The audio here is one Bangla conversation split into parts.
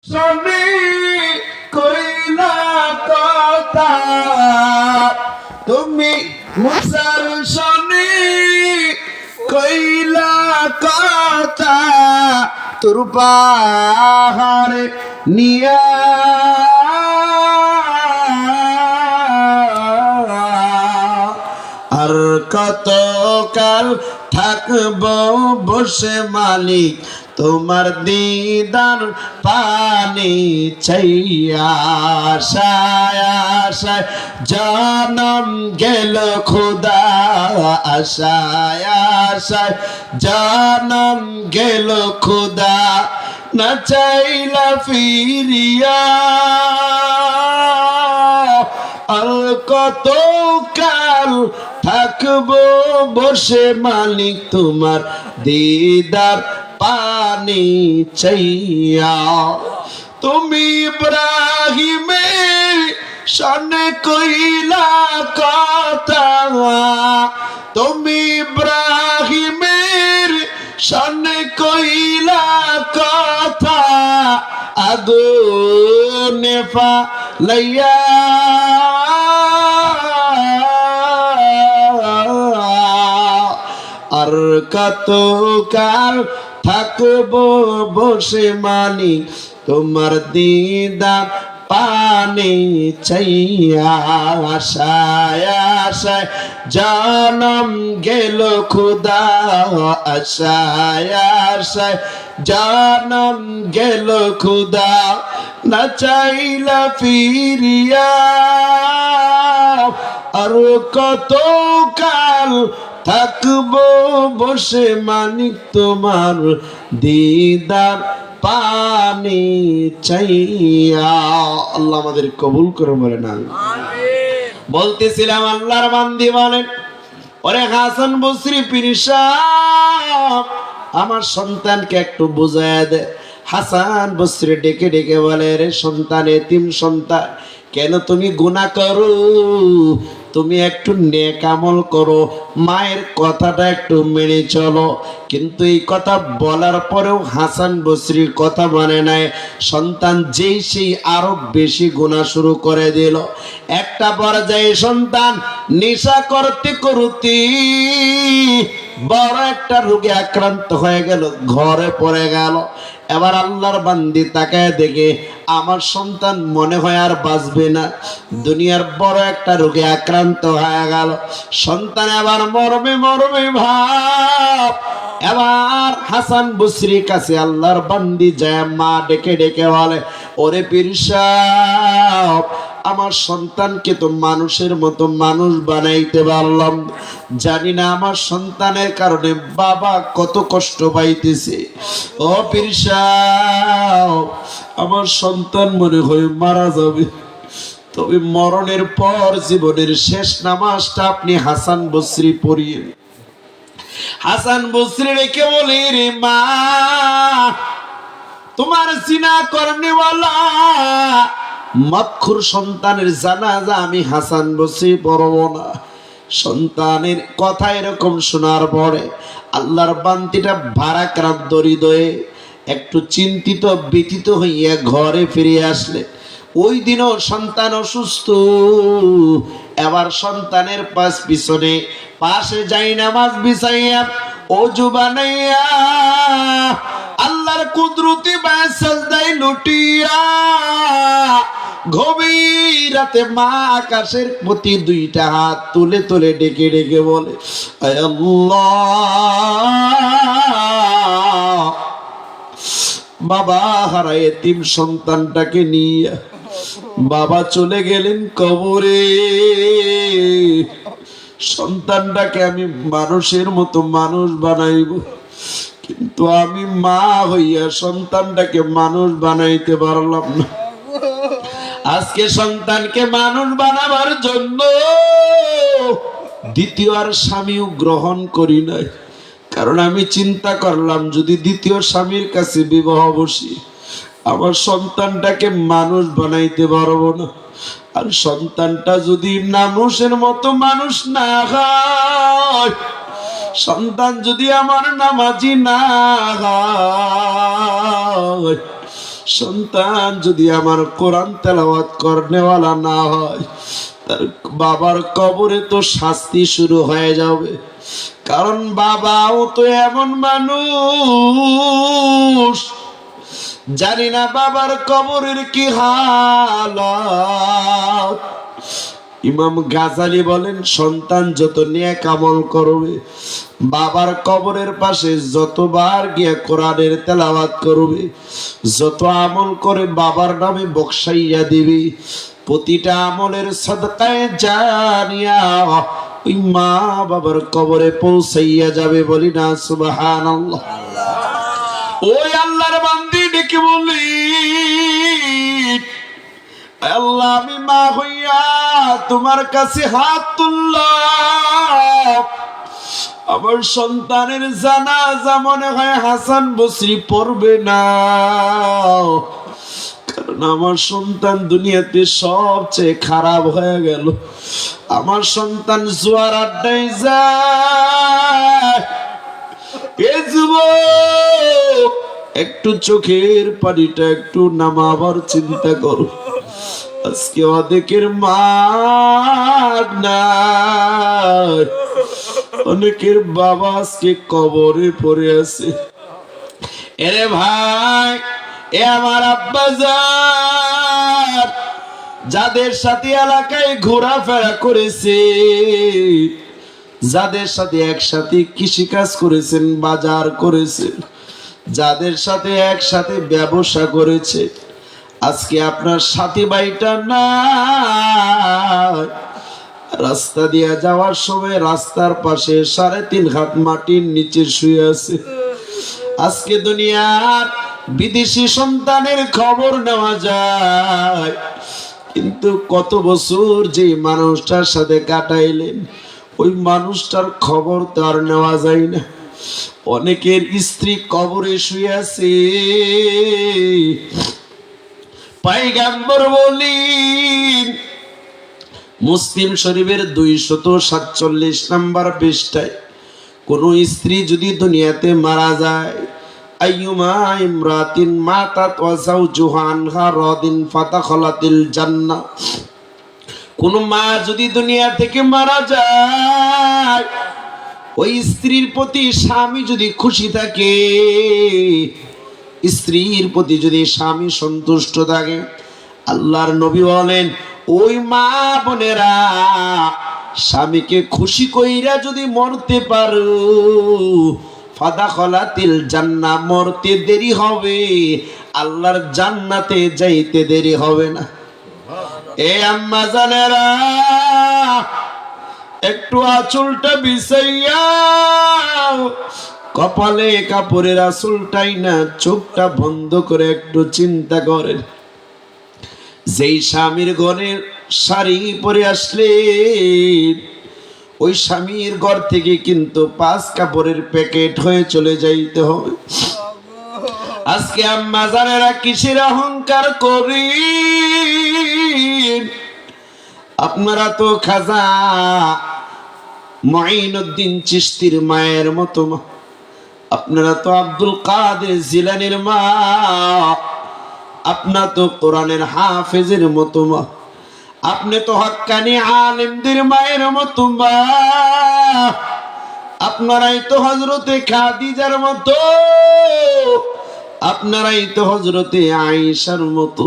শনি কইলা কথা তুমি মুসার শনি কইলা কথা তোর পাহাড় নিয়া আর কত কাল থাকব বসে মালিক তোমার দিদার পানি চাইয়া আশায় আশায় জনম গেল খুদা আশায় আশায় জনম গেল খুদা না চাইলা ফিরিয়া আর কত কাল থাকবো বসে মালিক তোমার দিদার পানি চাইয়া তুমি ইব্রাহিমের সনে কইলা কথা তুমি ইব্রাহিমের সনে কইলা কথা আগুনে ফালাইয়া আর কত কাল থাকবো বসে মালিক তোমার দিদার পানি চাইয়া আশায় আশায় জনম গেল খুদা আশায় আশায় জনম গেল খুদা না চাইলা ফিরিয়া আর কত কাল থাকবো বসে মানিক তোমার দিদার পানি চাইয়া। আল্লাহ আমাদের কবুল করে বলেন বলতেছিলাম আল্লাহর বান্দি বলেন ওরে হাসান বসরি পীর সাহেব আমার সন্তানকে একটু বুঝায় দে। হাসান বসরি ডেকে ডেকে বলে রে সন্তান এতিম সন্তান কেন তুমি গুনাহ করো তুমি একটু নেক আমল করো মায়ের কথাটা একটু মেনে চলো। কিন্তু এই কথা বলার পরেও হাসান বসরির কথা মানে নাই। সন্তান যেই সেই আরো বেশি গুনাহ শুরু করে দিল। একটা পর্যায়ে সন্তান নেশা করতে করতে বড় একটা রোগে আক্রান্ত হয়ে গেল, ঘরে পড়ে গেল। এবার আল্লাহর বান্দি তাকায় দেখে আমার সন্তান মনে হয় আর বাঁচবে না, দুনিয়ার বড় একটা রোগে আক্রান্ত হয়ে গেল। সন্তান এবার মরবে মরবে ভাব। এবার হাসান বসরির কাছে আল্লাহর বান্দি যায়, মা ডেকে ডেকে বলে ওরে পীর সাহেব আমার সন্তানকে তো মানুষের মতো মানুষ বানাইতে পারলাম, জানি না আমার সন্তানের কারণে বাবা কত কষ্ট পাইতেছে। ও পীর সাহেব আমার সন্তান মনে হয় মারা যাবে, তবে মরণের পর জীবনের শেষ নামাজটা আপনি হাসান বসরি পড়িয়ে। হাসান বসরি রেখে বলি রে মা তোমার জিনা করনেওয়ালা মদখুর সন্তানের জানাজা আমি হাসান বসরি পড়ব না। সন্তানের কথা এরকম শোনার পরে আল্লাহর বান্দিটা ভারাক্রান্ত হৃদয়ে একটু চিন্তিত ব্যথিত হইয়া ঘরে ফিরে আসলে। ওই দিনও সন্তান অসুস্থ। এবার সন্তানের পিছনে পাশে যাই নামাজ বিছাইয়া ওযু বানাইয়া আল্লাহর কুদরতি সাজদায় লুটিয়া গভীর রাতে মা আকাশের প্রতি দুইটা হাত তুলে তুলে ডেকে ডেকে বলে আয় আল্লাহ বাবা হারা এতিম সন্তানটাকে নিয়ে বাবা চলে গেলেন কবরে, সন্তানটাকে আমি মানুষের মতো মানুষ বানাইব, কিন্তু আমি মা হইয়া সন্তানটাকে মানুষ বানাইতে পারলাম না। আজকে সন্তানকে মানুষ বানাবার জন্য দ্বিতীয় আর স্বামীও গ্রহণ করি নাই, কারণ আমি চিন্তা করলাম যদি দ্বিতীয় স্বামীর কাছে বিবাহ বসি আমার সন্তানটাকে মানুষ বানাইতে পারবো না। আর সন্তানটা যদি মানুষের মতো মানুষ না হয়, সন্তান যদি আমার নামাজি না হয়, সন্তান যদি আমার কোরআন তেলাওয়াত করনেওয়ালা না হয়, তার বাবার কবরে তো শাস্তি শুরু হয়ে যাবে। কারণ বাবাও তো এমন মানুষ, জানি না বাবার কবরের কি হালাত। ইমাম গাজালি বলেন, সন্তান যত নেক আমল করবে, বাবার কবরের পাশে যতবার গিয়ে কোরআনের তেলাওয়াত করবে, যত আমল করে বাবার নামে বকশাইয়া দিবে, প্রতিটা আমলের সদকায়ে জারিয়া ওই মা বাবার কবরে পৌঁছাইয়া যাবে। বলি না সুবহানাল্লাহ। ওই আল্লাহর বান্দি ডেকে বলি, আল্লাহ আমি মা হইয়া তোমার কাছে হাত তুললাম, আমার সন্তানের জানাজা মনে হয় হাসান বসরি পড়বে না, কারণ আমার সন্তান দুনিয়াতে সবচেয়ে খারাপ হয়ে গেল। আমার সন্তান জুয়ার আড্ডায় যায়। এ যুবক, একটু চোখের পানিটা একটু নামাবার চিন্তা করো। আজকে অনেকের মা নাই, অনেকের বাবা আজকে কবরে পড়ে আছে। এরে ভাই, এ আমার আব্বাজান, যাদের সাথে এলাকায় ঘোরাফেরা করেছে, যাদের সাথে একসাথে কৃষিকাজ করেছেন, বাজার করেছেন, যাদের সাথে একসাথে ব্যবসা করেছে, আজকে আপনার সাথী ভাইটা না, রাস্তা দিয়ে যাওয়ার সময় রাস্তার পাশে 3.5 হাত মাটির নিচে শুয়ে আছে। আজকে দুনিয়ার বিদেশি সন্তানের খবর নেওয়া যায়, কিন্তু কত বছর যে মানুষটার সাথে কাটাইলেন, ওই মানুষটার খবর তো আর নেওয়া যায় না। অনেকের স্ত্রী কবরে শুয়ে আছে। পয়গম্বর বলেন, মুসলিম শরীফের 247 নম্বর পৃষ্ঠায়, কোন স্ত্রী যদি দুনিয়াতে মারা যায়, আইয়ুমা ইমরাতিন মাতাত ওয়া যাওজুহা আনহা রাদিন ফাদাখালাতিল জান্নাহ, কোন মা যদি দুনিয়া থেকে মারা যায়, ওই স্ত্রীর প্রতি স্বামী যদি খুশি থাকে, স্ত্রীর প্রতি যদি স্বামী সন্তুষ্ট থাকে, আল্লাহর নবী বলেন, ওই মা বোনেরা স্বামীকে খুশি কইরা যদি মরতে পারো, ফাদাখালাতিল জান্নাহ, মরতে দেরি হবে, আল্লাহর জান্নাতে যাইতে দেরি হবে না। এ আম্মা জানেরা, একটু আঁচলটা বিছাইয়া কপালে কাপড়ের আঁচলটাই না, চোখটা বন্ধ করে একটু চিন্তা করেন। যেই স্বামীর ঘরের শাড়ি পরে আসলে, ওই স্বামীর ঘর থেকে কিন্তু 5 কাপড়ের প্যাকেট হয়ে চলে যাইতে হবে। আজকে আম্মা জানেরা কিসের অহংকার করি? আপনারা তো খাজা মুঈনুদ্দিন চিশতির মায়ের মতো মা, আপনারা তো আব্দুল কাদের জিলানীর মা, আপনার তো কোরআনের হাফেজের মতো মা, আপনি তো হক্কানি আলেমদের মায়ের মতো মা, আপনারাই তো হযরতে খাদিজার মতো, আপনারাই তো হযরতে আয়েশার মতো,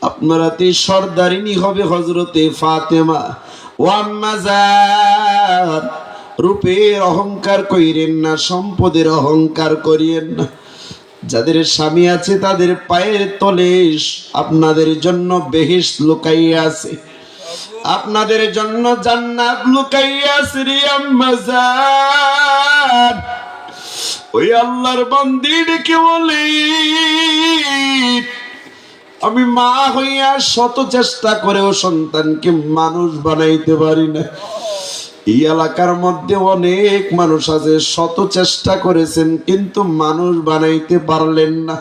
আপনারাতে সর্দারিনী হবে হযরতে ফাতেমা। ও আম্মা জান, রূপের অহংকার কইরেন না, সম্পদের অহংকার করিয়েন না। যাদের স্বামী আছে তাদের পায়ের তলে আপনাদের জন্য বেহেশত লুকাইয়া আছে, আপনাদের জন্য জান্নাত লুকাইয়া আছে রে আম্মা জান। ওই আল্লাহর বান্দি ডেকে বলে, আমি মা হইয়া শত চেষ্টা করেও সন্তানকে মানুষ বানাইতে পারি না। এই এলাকার মধ্যে অনেক মানুষ আছে, শত চেষ্টা করেছেন কিন্তু মানুষ বানাইতে পারলেন না।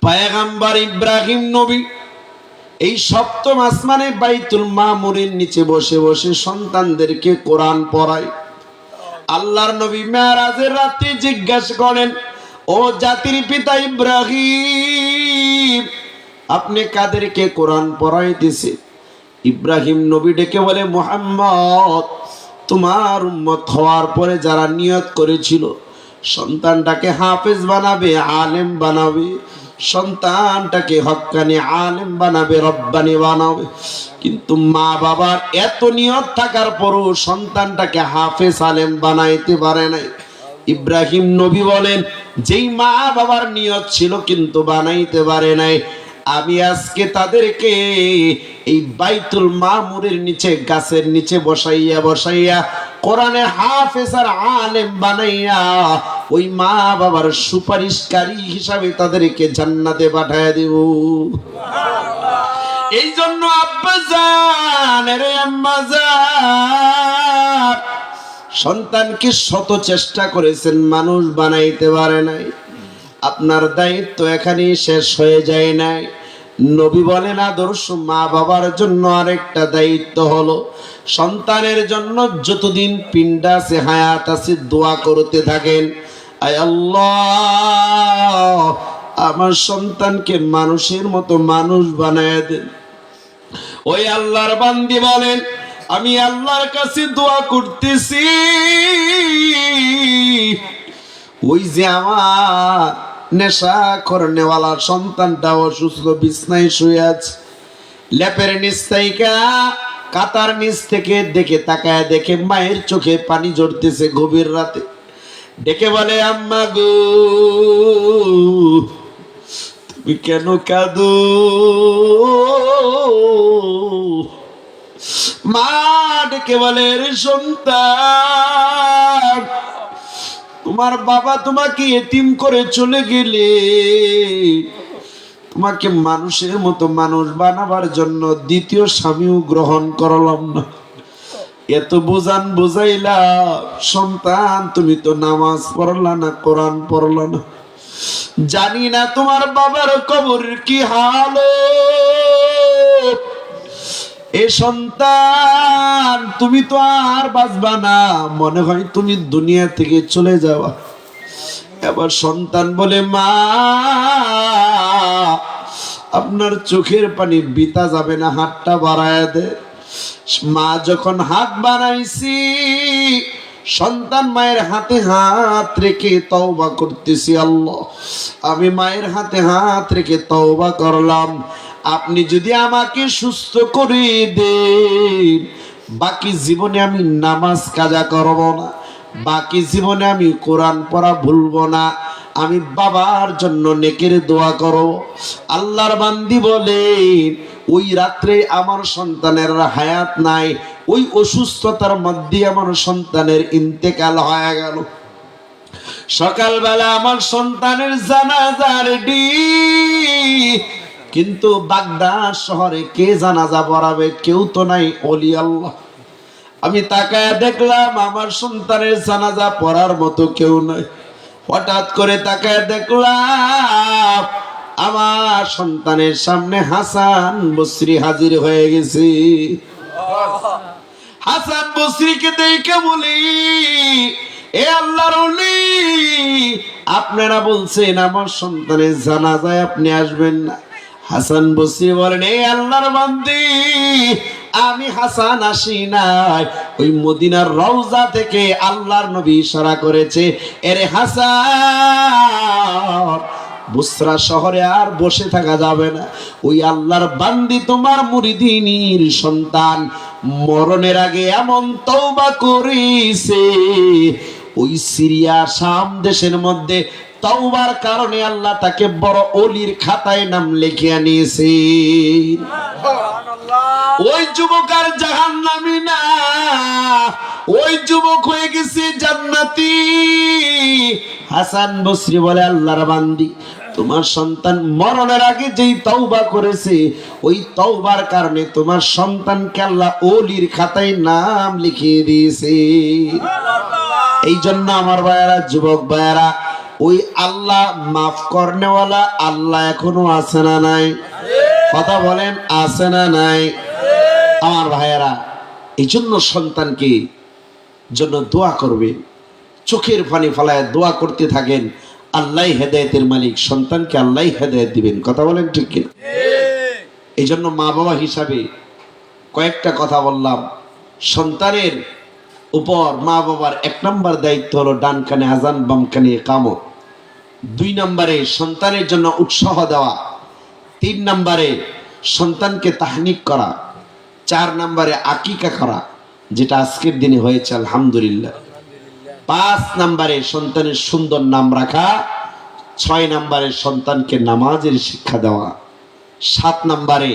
পয়গম্বর ইব্রাহিম নবী এই 7ম আসমানে বাইতুল মামুরের নিচে বসে বসে সন্তানদেরকে কোরআন পড়ায়। আল্লাহর নবী মেরাজের রাতে জিজ্ঞাসা করেন, ও ও জাতির পিতা ইব্রাহিম, আপনি কাদেরকে কোরআন পড়াইতেছে? ইব্রাহিম নবী ডেকে বলে, মুহাম্মদ, তোমার উম্মত হওয়ার পরে যারা নিয়ত করেছিল সন্তানটাকে হাফেজ বানাবে, আলেম বানাবে, সন্তানটাকে হক্কানি আলেম বানাবে, রব্বানি বানাবে, কিন্তু মা বাবার এত নিয়ত থাকার পরও সন্তানটাকে হাফেজ আলেম বানাইতে পারে নাই। ইব্রাহিম নবী বলেন, যেই মা বাবার নিয়ত ছিল কিন্তু বানাইতে পারে নাই, আমি আজকে তাদেরকে এই বাইতুল মামুরের নিচে গাছের নিচে বসাইয়া কোরআনের হাফেজ আর আলেম বানাইয়া ওই মা বাবার সুপারিশকারী হিসাবে তাদেরকে জান্নাতে পাঠায় দেব। এই জন্য আব্বাজান, রে আম্মাজান, সন্তানকে শত চেষ্টা করেছেন, মানুষ বানাইতে পারে নাই। আপনার দায়িত্ব এখানেই শেষ হয়ে যায় নাই। নবী বলেন, আদর্শ মা বাবার জন্য আরেকটা দায়িত্ব হলো সন্তানের জন্য যতদিন পিন্ডা আছে, হায়াত আছে, দোয়া করতে থাকেন, আয় আল্লাহ, আমার সন্তানকে মানুষের মতো মানুষ বানায় দেন। ওই আল্লাহর বান্দি বলেন, আমি আল্লাহর কাছে দোয়া করতেছি, ওই যে আমার নেশা করনেওয়ালা সন্তানটা অসুস্থ, বিছনায় শুয়ে আছে, লেপের নিচ থেকে কাতার নিচ থেকে দেখে তাকায় দেখে মায়ের চোখে পানি ঝরতেছে গভীর রাতে, ডেকে বলে, আম্মা গো, তুমি কেন কাঁদো? মা ডেকে বলে, রে সন্তান, তোমার বাবা তোমাকে এতিম করে চলে গেলে, তোমাকে মানুষের মতো মানুষ বানাবার জন্য দ্বিতীয় স্বামীও গ্রহণ করলাম না। এত বুঝাইলাম, সন্তান তুমি তো নামাজ পড়লা না, কোরআন পড়লা না, জানি না তোমার বাবার কবরের কি হাল। এ সন্তান, তুমি তো আর বাঁচবা না, মনে হয় তুমি দুনিয়া থেকে চলে যাওয়া। এবার সন্তান বলে, মা, আপনার চোখের পানি বিতা যাবে না, হাতটা বাড়ায় দে। মা যখন হাত বাড়াইছি, সন্তান মায়ের হাতে হাত রেখে তওবা করতেছি, আল্লাহ, আমি মায়ের হাতে হাত রেখে তওবা করলাম, আপনি যদি আমাকে সুস্থ করে দেন, বাকি জীবনে আমি নামাজ কাজা করব না, বাকি জীবনে আমি কোরআন পড়া ভুলবো না, আমি বাবার জন্য নেকের দোয়া করব। আল্লাহর বান্দি বলেন, ওই রাত্রে আমার সন্তানের হায়াত নাই, ওই অসুস্থতার মধ্যে আমার সন্তানের ইন্তেকাল হয়ে গেল। সকালবেলা আমার সন্তানের জানাজা রেডি, কিন্তু বাগদাদ শহরে কে জানাজা পড়াবে? কেউ তো নাই, ওলি আল্লাহ। আমি তাকায় দেখলাম আমার সন্তানের জানাজা পড়ার মতো কেউ নাই। হঠাৎ করে তাকায় দেখলাম আমার সন্তানের সামনে হাসান বসরি হাজির হয়ে গেছে। হাসান বসরিকে দেখে বলি, এ আল্লাহর ওলি, আপনারা বলছেন আমার সন্তানের জানাজায় আপনি আসবেন না। হাসান বসরি বলেন, এ আল্লাহর বান্দি, আমি হাসান আসি নাই, ওই মদিনার রওজা থেকে আল্লাহর নবী ইশারা করেছে, এরে হাসান, বুসরা শহরে আর বসে থাকা যাবে না। ওই আল্লাহর বান্দি তোমার মুরিদিনীর সন্তান মরণের আগে এমন তওবা করেছে, ওই সিরিয়া শাম দেশের মধ্যে তওবার কারণে আল্লাহ তাকে বড় ওলির খাতায় নাম লিখিয়ে নিয়েছে। ওই যুবক আর জাহান্নামী না, ওই যুবক হয়ে গেছে জান্নাতি। হাসান বসরি বলে, আল্লাহর বান্দি, তোমার সন্তান মরণের আগে যেই তওবা করেছে, ওই তওবার কারণে তোমার সন্তানকে আল্লাহ ওলির খাতায় নাম লিখিয়ে দিয়েছে। এই জন্য আমার ভাইয়েরা, যুবক ভাইয়েরা, ওই আল্লাহ মাফ করনেওয়ালা আল্লাহ এখনো আছে না নাই? কথা বলেন, আছে না নাই? আমার ভাইয়েরা, এই জন্য সন্তানকে জন্য দোয়া করবেন, চোখের পানি ফেলায় দোয়া করতে থাকেন, আল্লাহ হেদায়েতের মালিক, সন্তানকে আল্লাহ হেদায়েত দিবেন। কথা বলেন ঠিক কিনা? এই জন্য মা বাবা হিসাবে কয়েকটা কথা বললাম। সন্তানের উপর মা বাবার 1 নম্বর দায়িত্ব হলো ডান কানে আজান বাম কানে ইকামত। 2 নম্বরে সন্তানের জন্য উৎসাহ দেওয়া। 3 নম্বরে সন্তানকে তাহনিক করা। 4 নম্বরে আকিকা করা, যেটা আজকের দিনে হয়েছে আলহামদুলিল্লাহ। 5 নম্বরে সন্তানের সুন্দর নাম রাখা। 6 নম্বরে সন্তানকে নামাজের শিক্ষা দেওয়া। 7 নম্বরে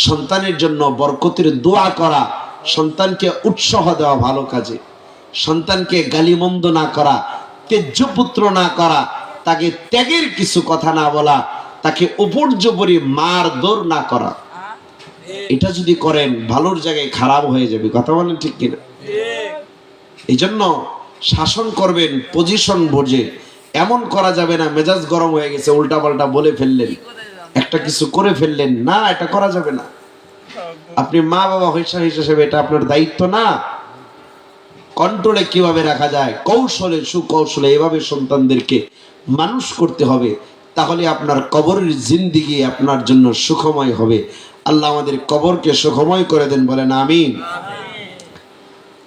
সন্তানের জন্য বরকতের দোয়া করা, সন্তানকে উৎসাহ দেওয়া ভালো কাজে, সন্তানকে গালিমন্দ না করা, তেজ্যপুত্র না করা, তাকে ত্যাগের কিছু কথা না বলা, তাকে উপর্যুপরি মার দৌড় না করা। এটা যদি করেন ভালোর জায়গায় খারাপ হয়ে যাবে। কথা বলেন ঠিক কিনা? এই জন্য শাসন করবেন পজিশন বুঝে। এমন করা যাবে না মেজাজ গরম হয়ে গেছে উল্টা পাল্টা বলে ফেললেন, একটা কিছু করে ফেললেন, না, এটা করা যাবে না। আপনি মা বাবা হিসেবে এটা আপনার দায়িত্ব না। কন্ট্রোলে কিভাবে রাখা যায়, কৌশলে সুকৌশলে এভাবে সন্তানদেরকে মানুষ করতে হবে, তাহলে আপনার কবরের জিন্দেগি আপনার জন্য সুখময় হবে। আল্লাহ আমাদের কবরকে সুখময় করে দেন, বলেন আমিন।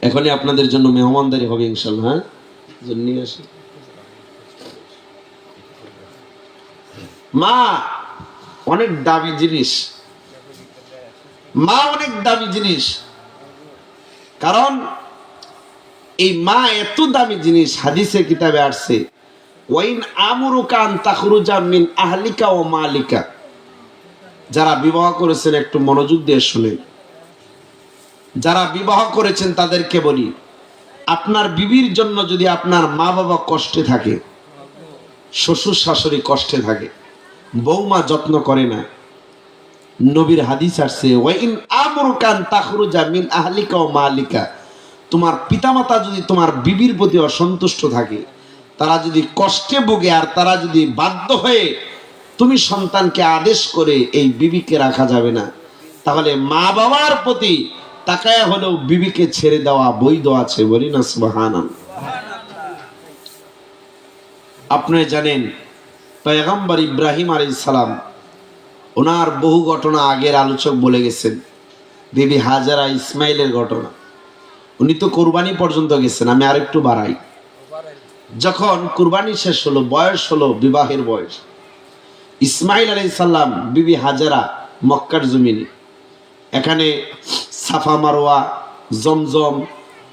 এখনই আপনাদের জন্য মেহমানদারি হবে ইনশাআল্লাহ। হ্যাঁ, নিয়ে আসি। মা অনেক দামি জিনিস, মা অনেক দামি জিনিস। কারণ এই মা এত দামি জিনিস, হাদিসে কিতাবে আসছে, ওয়াইন আমরুকা আন তাখরুজা মিন আহলিকা ওয়া মালিকা। যারা বিবাহ করেছেন একটু মনোযোগ দিয়ে শুনেন। যারা বিবাহ করেছেন তাদেরকে বলি, আপনার বিবির জন্য যদি আপনার মা বাবা কষ্টে থাকে, শ্বশুর শাশুড়ি কষ্টে থাকে, বৌমা যত্ন করে না, নবীর হাদিস আসছে, ওয়াইন আমরুকা আন তাখরুজা মিন আহলিকা ওয়া মালিকা। তোমার পিতামাতা যদি তোমার বিবির প্রতি অসন্তুষ্ট থাকে, তারা যদি কষ্টে ভোগে, আর তারা যদি বাধ্য হয়ে তুমি সন্তানকে আদেশ করে এই বিবিকে রাখা যাবে না, তাহলে মা বাবার প্রতি তাকায়া হলেও বিবিকে ছেড়ে দেওয়া বৈধ আছে। বলি না সুবহানাল্লাহ। আপনি জানেন পয়গম্বর ইব্রাহিম আলাইহিস সালাম, ওনার বহু ঘটনা আগের আলোচক বলে গেছেন। বিবি হাজারা ইসমাইলের ঘটনা, উনি তো কুরবানি পর্যন্ত গেছেন। আমি আরেকটু বাড়াই। যখন কুরবানি শেষ হলো, বয়স হলো, বিবাহের বয়স, ইসমাইল আলাইহিস সালাম বিবি হাজারা মক্কার জমিনে, এখানে সাফা মারওয়া, জমজম,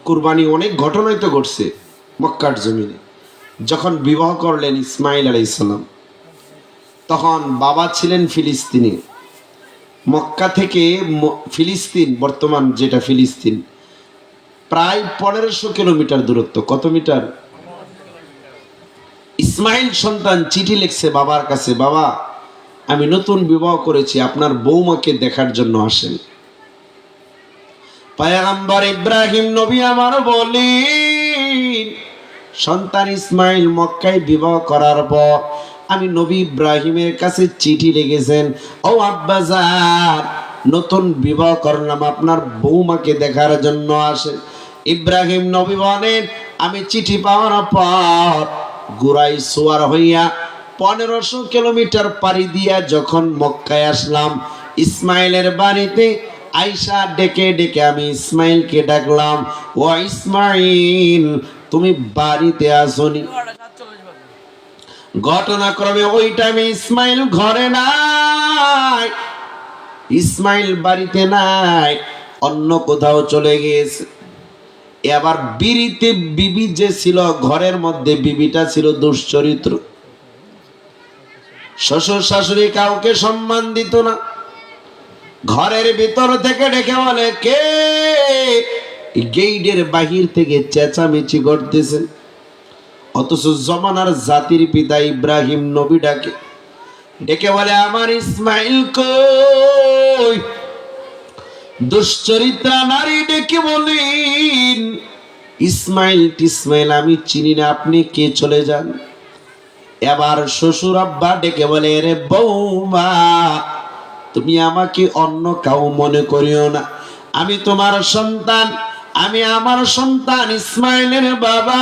কুরবানি, অনেক ঘটনাই তো ঘটছে মক্কার জমিনে। যখন বিবাহ করলেন ইসমাইল আলাইহিস সালাম, তখন বাবা ছিলেন ফিলিস্তিনি। মক্কা থেকে ফিলিস্তিন, বর্তমান যেটা ফিলিস্তিন, প্রায় 1500 কিলোমিটার দূরত্ব। কত মিটার? ইসমাইল সন্তান চিঠি লিখছে বাবার কাছে, বাবা আমি নতুন বিবাহ করেছি, আপনার বৌমাকে দেখার জন্য আসেন। পয়গম্বর ইব্রাহিম নবী আমার বলেন, সন্তান ইসমাইল মক্কায় বিবাহ করার পর আমি নবী ইব্রাহিমের কাছে চিঠি লিখেছেন, ও আব্বাজান নতুন বিবাহ করলাম, আপনার বৌমাকে দেখার জন্য আসেন। ইব্রাহিম নবী বলেন, আমি চিঠি পাওয়ার পর গুরাই সোয়ার হইয়া 1500 কিলোমিটার পাড়ি দিয়া যখন মক্কায় আসলাম, ইসমাইলের বাড়িতে আয়েশা ডেকে ডেকে আমি ইসমাইলকে ডাকলাম, ও ইসমাইল তুমি বাড়িতে আসোনি। ঘটনাক্রমে ওই টাইমে ইসমাইল ঘরে নাই, ইসমাইল বাড়িতে নাই, অন্য কোথাও চলে গিয়েছে। এবার বিড়িতে বিবি যে ছিল ঘরের মধ্যে, বিবিটা ছিল দুশ্চরিত্র, শ্বশুর শাশুড়ি কাউকে সম্মান দিত না। ঘরের ভিতর থেকে ডেকে বলে, কে? গেইটের বাহির থেকে চেঁচামেচি করতেছে। অথচ জমানার জাতির পিতা ইব্রাহিম নবী ডাকে, ডেকে বলে, আমার ইসমাইল কই? দুশ্চরিত্রা নারী ডেকে বলেন, ইসমাইল টিসমাইল আমি চিনি না, আপনি কে? চলে যান। এবার শ্বশুর আব্বা ডেকে বলে, রে বৌমা তুমি আমাকে অন্য কাউ মনে করিও না, আমি তোমার সন্তান, আমি আমার সন্তান ইসমাইলের বাবা।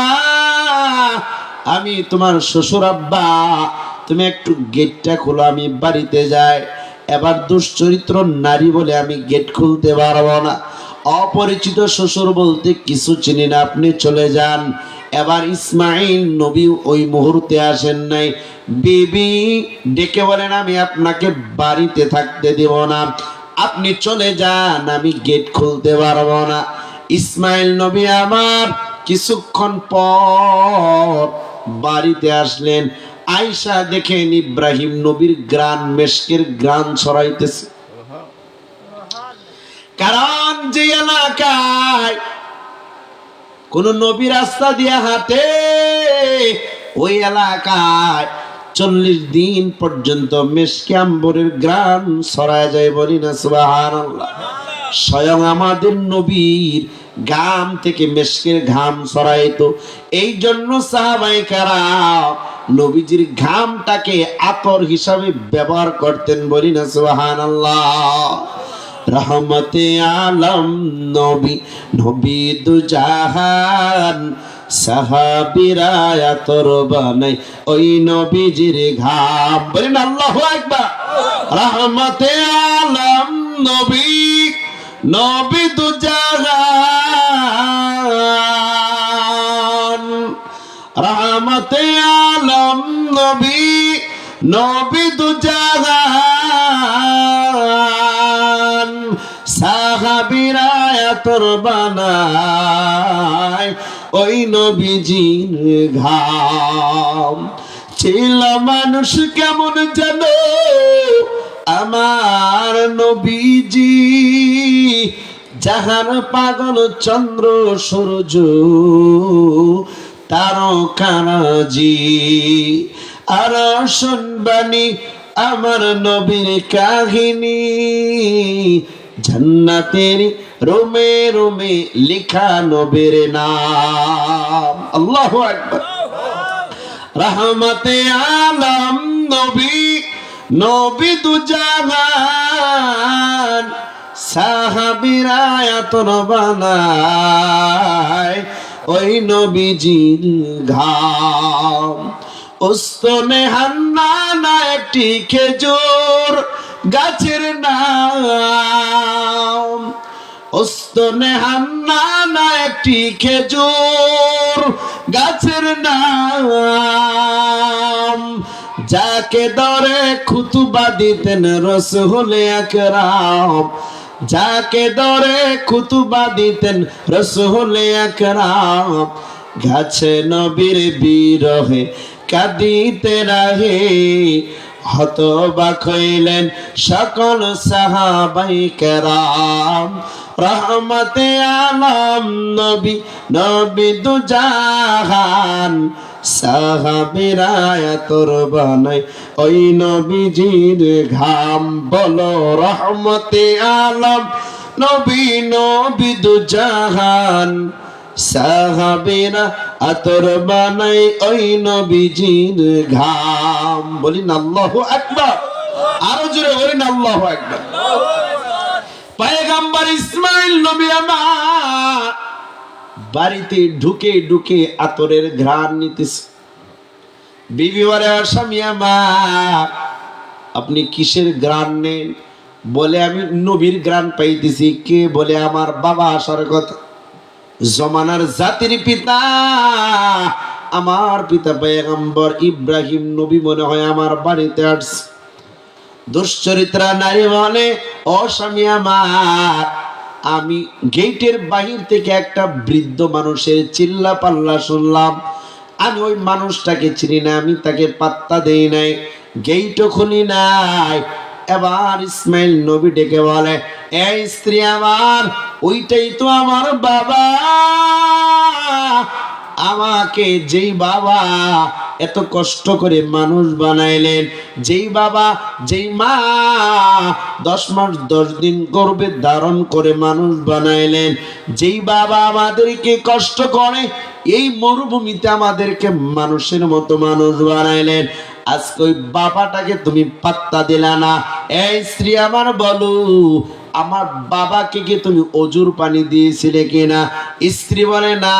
আমি তোমার শ্বশুর আব্বা, তুমি একটু গেটটা খোলো, আমি বাড়িতে যাই। এবার দুশ্চরিত্র নারী বলে আমি গেট খুলতে পারবো না, অপরিচিত শ্বশুর বলতে কিছু চিনি না, আপনি চলে যান। এবার ইসমাইল নবী ওই মুহূর্তে আসেন নাই। বিবি ডেকে বলেন, আমি আপনাকে বাড়িতে থাকতে দেব না, আপনি চলে যান, আমি গেট খুলতে পারবো না। ইসমাইল নবী আমার কিছুক্ষণ পর বাড়িতে আসলেন। আয়েশা দেখেন ইব্রাহিম নবীর গ্রান, মেশকের গ্রান ছড়াইতেছে। কারণ যে এলাকায় কোন নবী রাস্তা দিয়ে হাঁটে, ওই এলাকায় 40 দিন পর্যন্ত মেশকে আম্বরের গ্রান ছড়ায় যায়, বলি না সুবহানাল্লাহ। স্বয়ং আমাদের নবীর গাম থেকে মেশকের ঘাম ছড়াইতো। এই জন্য সাহাবায়ে কেরাম নবীজির ঘামটাকে আতর হিসাবে ব্যবহার করতেন, বলি না সুবহানাল্লাহ। রহমতে আলম নবী, নবী দু জাহান, সাহাবীরা আতর বানাই ওই নবীজির ঘাম, বলেন আল্লাহু আকবার। রহমতে আলম নবী, নবী দু জাহান, রহমতে আলম নবী, নবী দু জাহান, সাহাবীরা আতর বানায় ওই নবীজির ঘাম। ছিল মানুষ কেমন জানো আমার নবীজি, জাহান পাগল চন্দ্র সূর্য তারকারাজি। আর শুনবানি আমার নবীর কাহিনী, জান্নাতের রোমে রোমে লেখা নবীর নাম। আল্লাহু আকবার। রহমতে আলম নবী, নবী দু জাহান, সাহাবীরা আতর বানায় ওই নবীজির ঘাম। উস্তনে হান্নানা একটি খেজুর গাছের নাম, উস্তনে হান্নানা একটি খেজুর গাছের নাম। যাকে ধরে খুতুবা দিতেন রাসূল আকরাম, যাকে ধরে খুতুবা দিতেন রাসূল আকরাম। গাছে নবীর বিরহে কাঁদিতে রাহে, হতবাক হইলেন সকল সাহাবায়ে কেরাম। রহমতে আলম নবী, নবী দু জাহান, সাহাবীরা আতর বানায় ওই নবীজির ঘাম। বলো রহমতে আলম নবী, নবী দু জাহান, সাহাবীরা আতর বানায় ওই নবীজির ঘাম। বলিন আল্লাহু আকবার। আরো জোরে বলিন আল্লাহু আকবার। পয়গম্বর ইসমাইল নবী আমার বাড়িতে ঢুকে ঢুকে আতরের ঘ্রাণ নিতেছে। বিবি বলে, স্বামী আমার আপনি কিসের ঘ্রাণ নেন? বলে, আমি নবীর ঘ্রাণ পাইতেছি। কে? বলে, আমার বাবা আসার কথা। জমানার জাতির পিতা, আমার পিতা পয়গম্বর ইব্রাহিম নবী মনে হয় আমার বাড়িতে আসছে। দুশ্চরিত্রা নারী বলে, ও স্বামী আমার, আমি গেটের বাহির থেকে একটা বৃদ্ধ মানুষের চিল্লা পাল্লা শুনলাম। আমি ওই মানুষটাকে চিনি না, আমি তাকে পাত্তা দেই নাই, গেটও খুলি নাই। এবার ইসমাইল নবী ডেকে বলে, এই স্ত্রী আমার, ওইটাই তো আমার বাবা। আমাকে যেই বাবা এত কষ্ট করে মানুষ বানাইলেন, যেই বাবা, যেই মা 10 মাস 10 দিন গর্ভে ধারণ করে মানুষ বানাইলেন, যেই বাবা আমাদেরকে কষ্ট করে এই মরুভূমিতে আমাদেরকে মানুষের মতো মানুষ বানাইলেন, আজকে ওই বাবাটাকে তুমি পাত্তা দিলা না। এই স্ত্রী আমার বলো, আমার বাবাকে কি তুমি অজুর পানি দিয়েছিলে কিনা? স্ত্রী বলে না,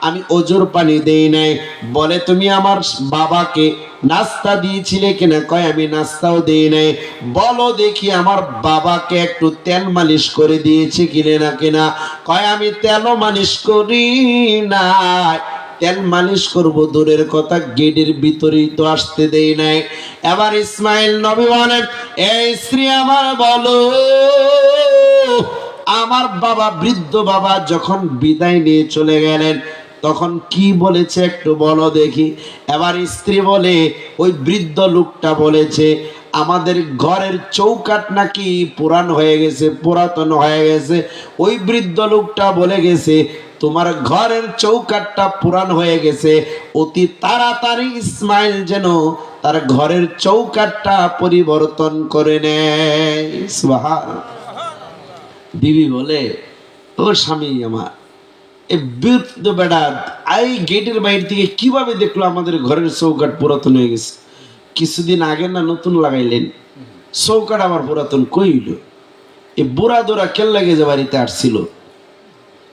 আমি অজুর পানি দেই নাই। বলে তুমি আমার বাবাকে নাস্তা দিয়েছিলে কিনা? কয় আমি নাস্তাও দেই নাই। বলো দেখি আমার বাবাকে একটু তেল মালিশ করে দিয়েছে কিনা? কয় আমি তেলও মালিশ করি নাই। তেল মালিশ করবো দূরের কথা, গেটের ভিতরেই তো আসতে দেই নাই। এবার ইসমাইল নবী বলেন, এই স্ত্রী আমার বলো, আমার বাবা, বৃদ্ধ বাবা যখন বিদায় নিয়ে চলে গেলেন তখন কি বলেছে একটু বলো দেখি। এবার স্ত্রী বলে, ওই বৃদ্ধ লোকটা বলেছে আমাদের ঘরের চৌকাঠ নাকি পুরান হয়ে গেছে, পুরাতন হয়ে গেছে। ওই বৃদ্ধ লোকটা বলে গেছে তোমার ঘরের চৌকাঠটা পুরান হয়ে গেছে, অতি তাড়াতাড়ি ইসমাইল যেন তার ঘরের চৌকাঠটা পরিবর্তন করে নেয়। সুবহানাল্লাহ। বিবি বলে, ও স্বামী আমার, এই বৃদ্ধ বেটা এই গেটের বাইরে থেকে কিভাবে দেখলো আমাদের ঘরের চৌকাঠ পুরাতন হয়ে গেছে? কিছুদিন আগে না নতুন লাগাইলেন, চৌকাঠ আবার পুরাতন কইল? এই বুড়া দোরা কেল লাগে যে বাড়িতে আসছিল?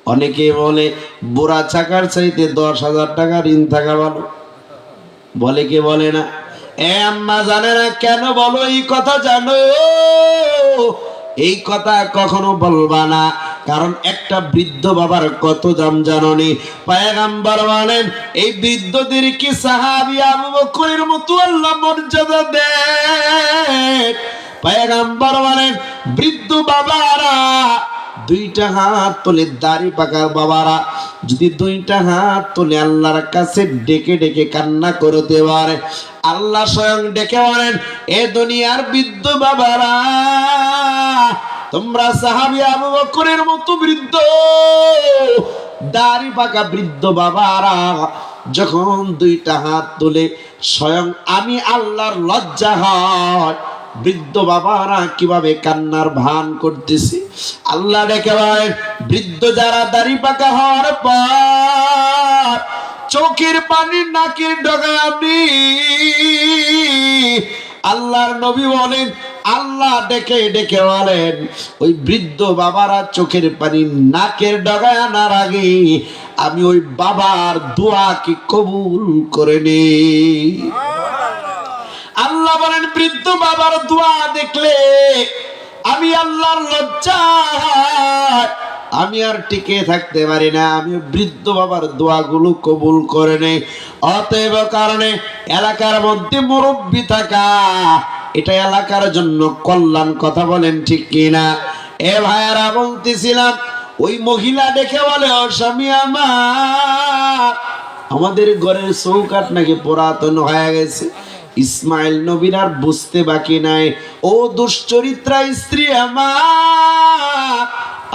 অনেকে বলে বুড়া চাকার চাইতে 10,000 টাকা ঋণ থাকা ভালো, বলে কে বলে না? এ আম্মা জানে না কেন বলো এই কথা? জানো এই কথা কখনো বলবা না, কারণ একটা বৃদ্ধ বাবার কত দাম জাননি। পয়গম্বর বলেন এই বৃদ্ধদের কি সাহাবী আবু বকরের মতো আল্লাহ মর্যাদা দেন। পয়গম্বর বলেন বৃদ্ধ বাবারা দুইটা হাত তুলে, দাড়ি পাকা বাবারা যদি দুইটা হাত তুলে আল্লাহর কাছে ডেকে ডেকে কান্না করতে পারে, আল্লাহ স্বয়ং ডেকে বলেন এ দুনিয়ার বৃদ্ধ বাবারা, তোমরা সাহাবী আবু বকরের মতো বৃদ্ধ দাড়ি পাকা বৃদ্ধ বাবারা যখন দুইটা হাত তুলে, স্বয়ং আমি আল্লাহর লজ্জা হয় বৃদ্ধ বাবারা কিভাবে কান্নার ভান করতেছি। আল্লাহ ডেকে বলেন বৃদ্ধ যারা দাড়ি পাকা হওয়ার পর চোখের পানি নাকের ডগায় আপনি, আল্লাহর নবী বলেন আল্লাহ ডেকে ডেকে বলেন ওই বৃদ্ধ বাবারা চোখের পানি নাকের ডগায় আনার আগে আমি ওই বাবার দোয়া কি কবুল করে নেই। আল্লাহ বলেন বৃদ্ধ বাবার দোয়া দেখলে আমি আল্লাহর লজ্জা আমি আর টিকে থাকতে পারি না, আমি বৃদ্ধ বাবার দোয়াগুলো কবুল করে নেই। অতএব কারণে এলাকার মধ্যে মুরব্বি থাকা এটা এলাকার জন্য কল্যাণ, কথা বলেন ঠিক কিনা? এ ভাইয়ারা বলতেছিলাম, ওই মহিলা দেখে বলে ও স্বামী আমার, আমাদের ঘরের চৌকাঠ নাকি পুরাতন হয়ে গেছে। ইসমাইল নবীর আর বুঝতে বাকি নাই, ও দুশ্চরিত্রা স্ত্রী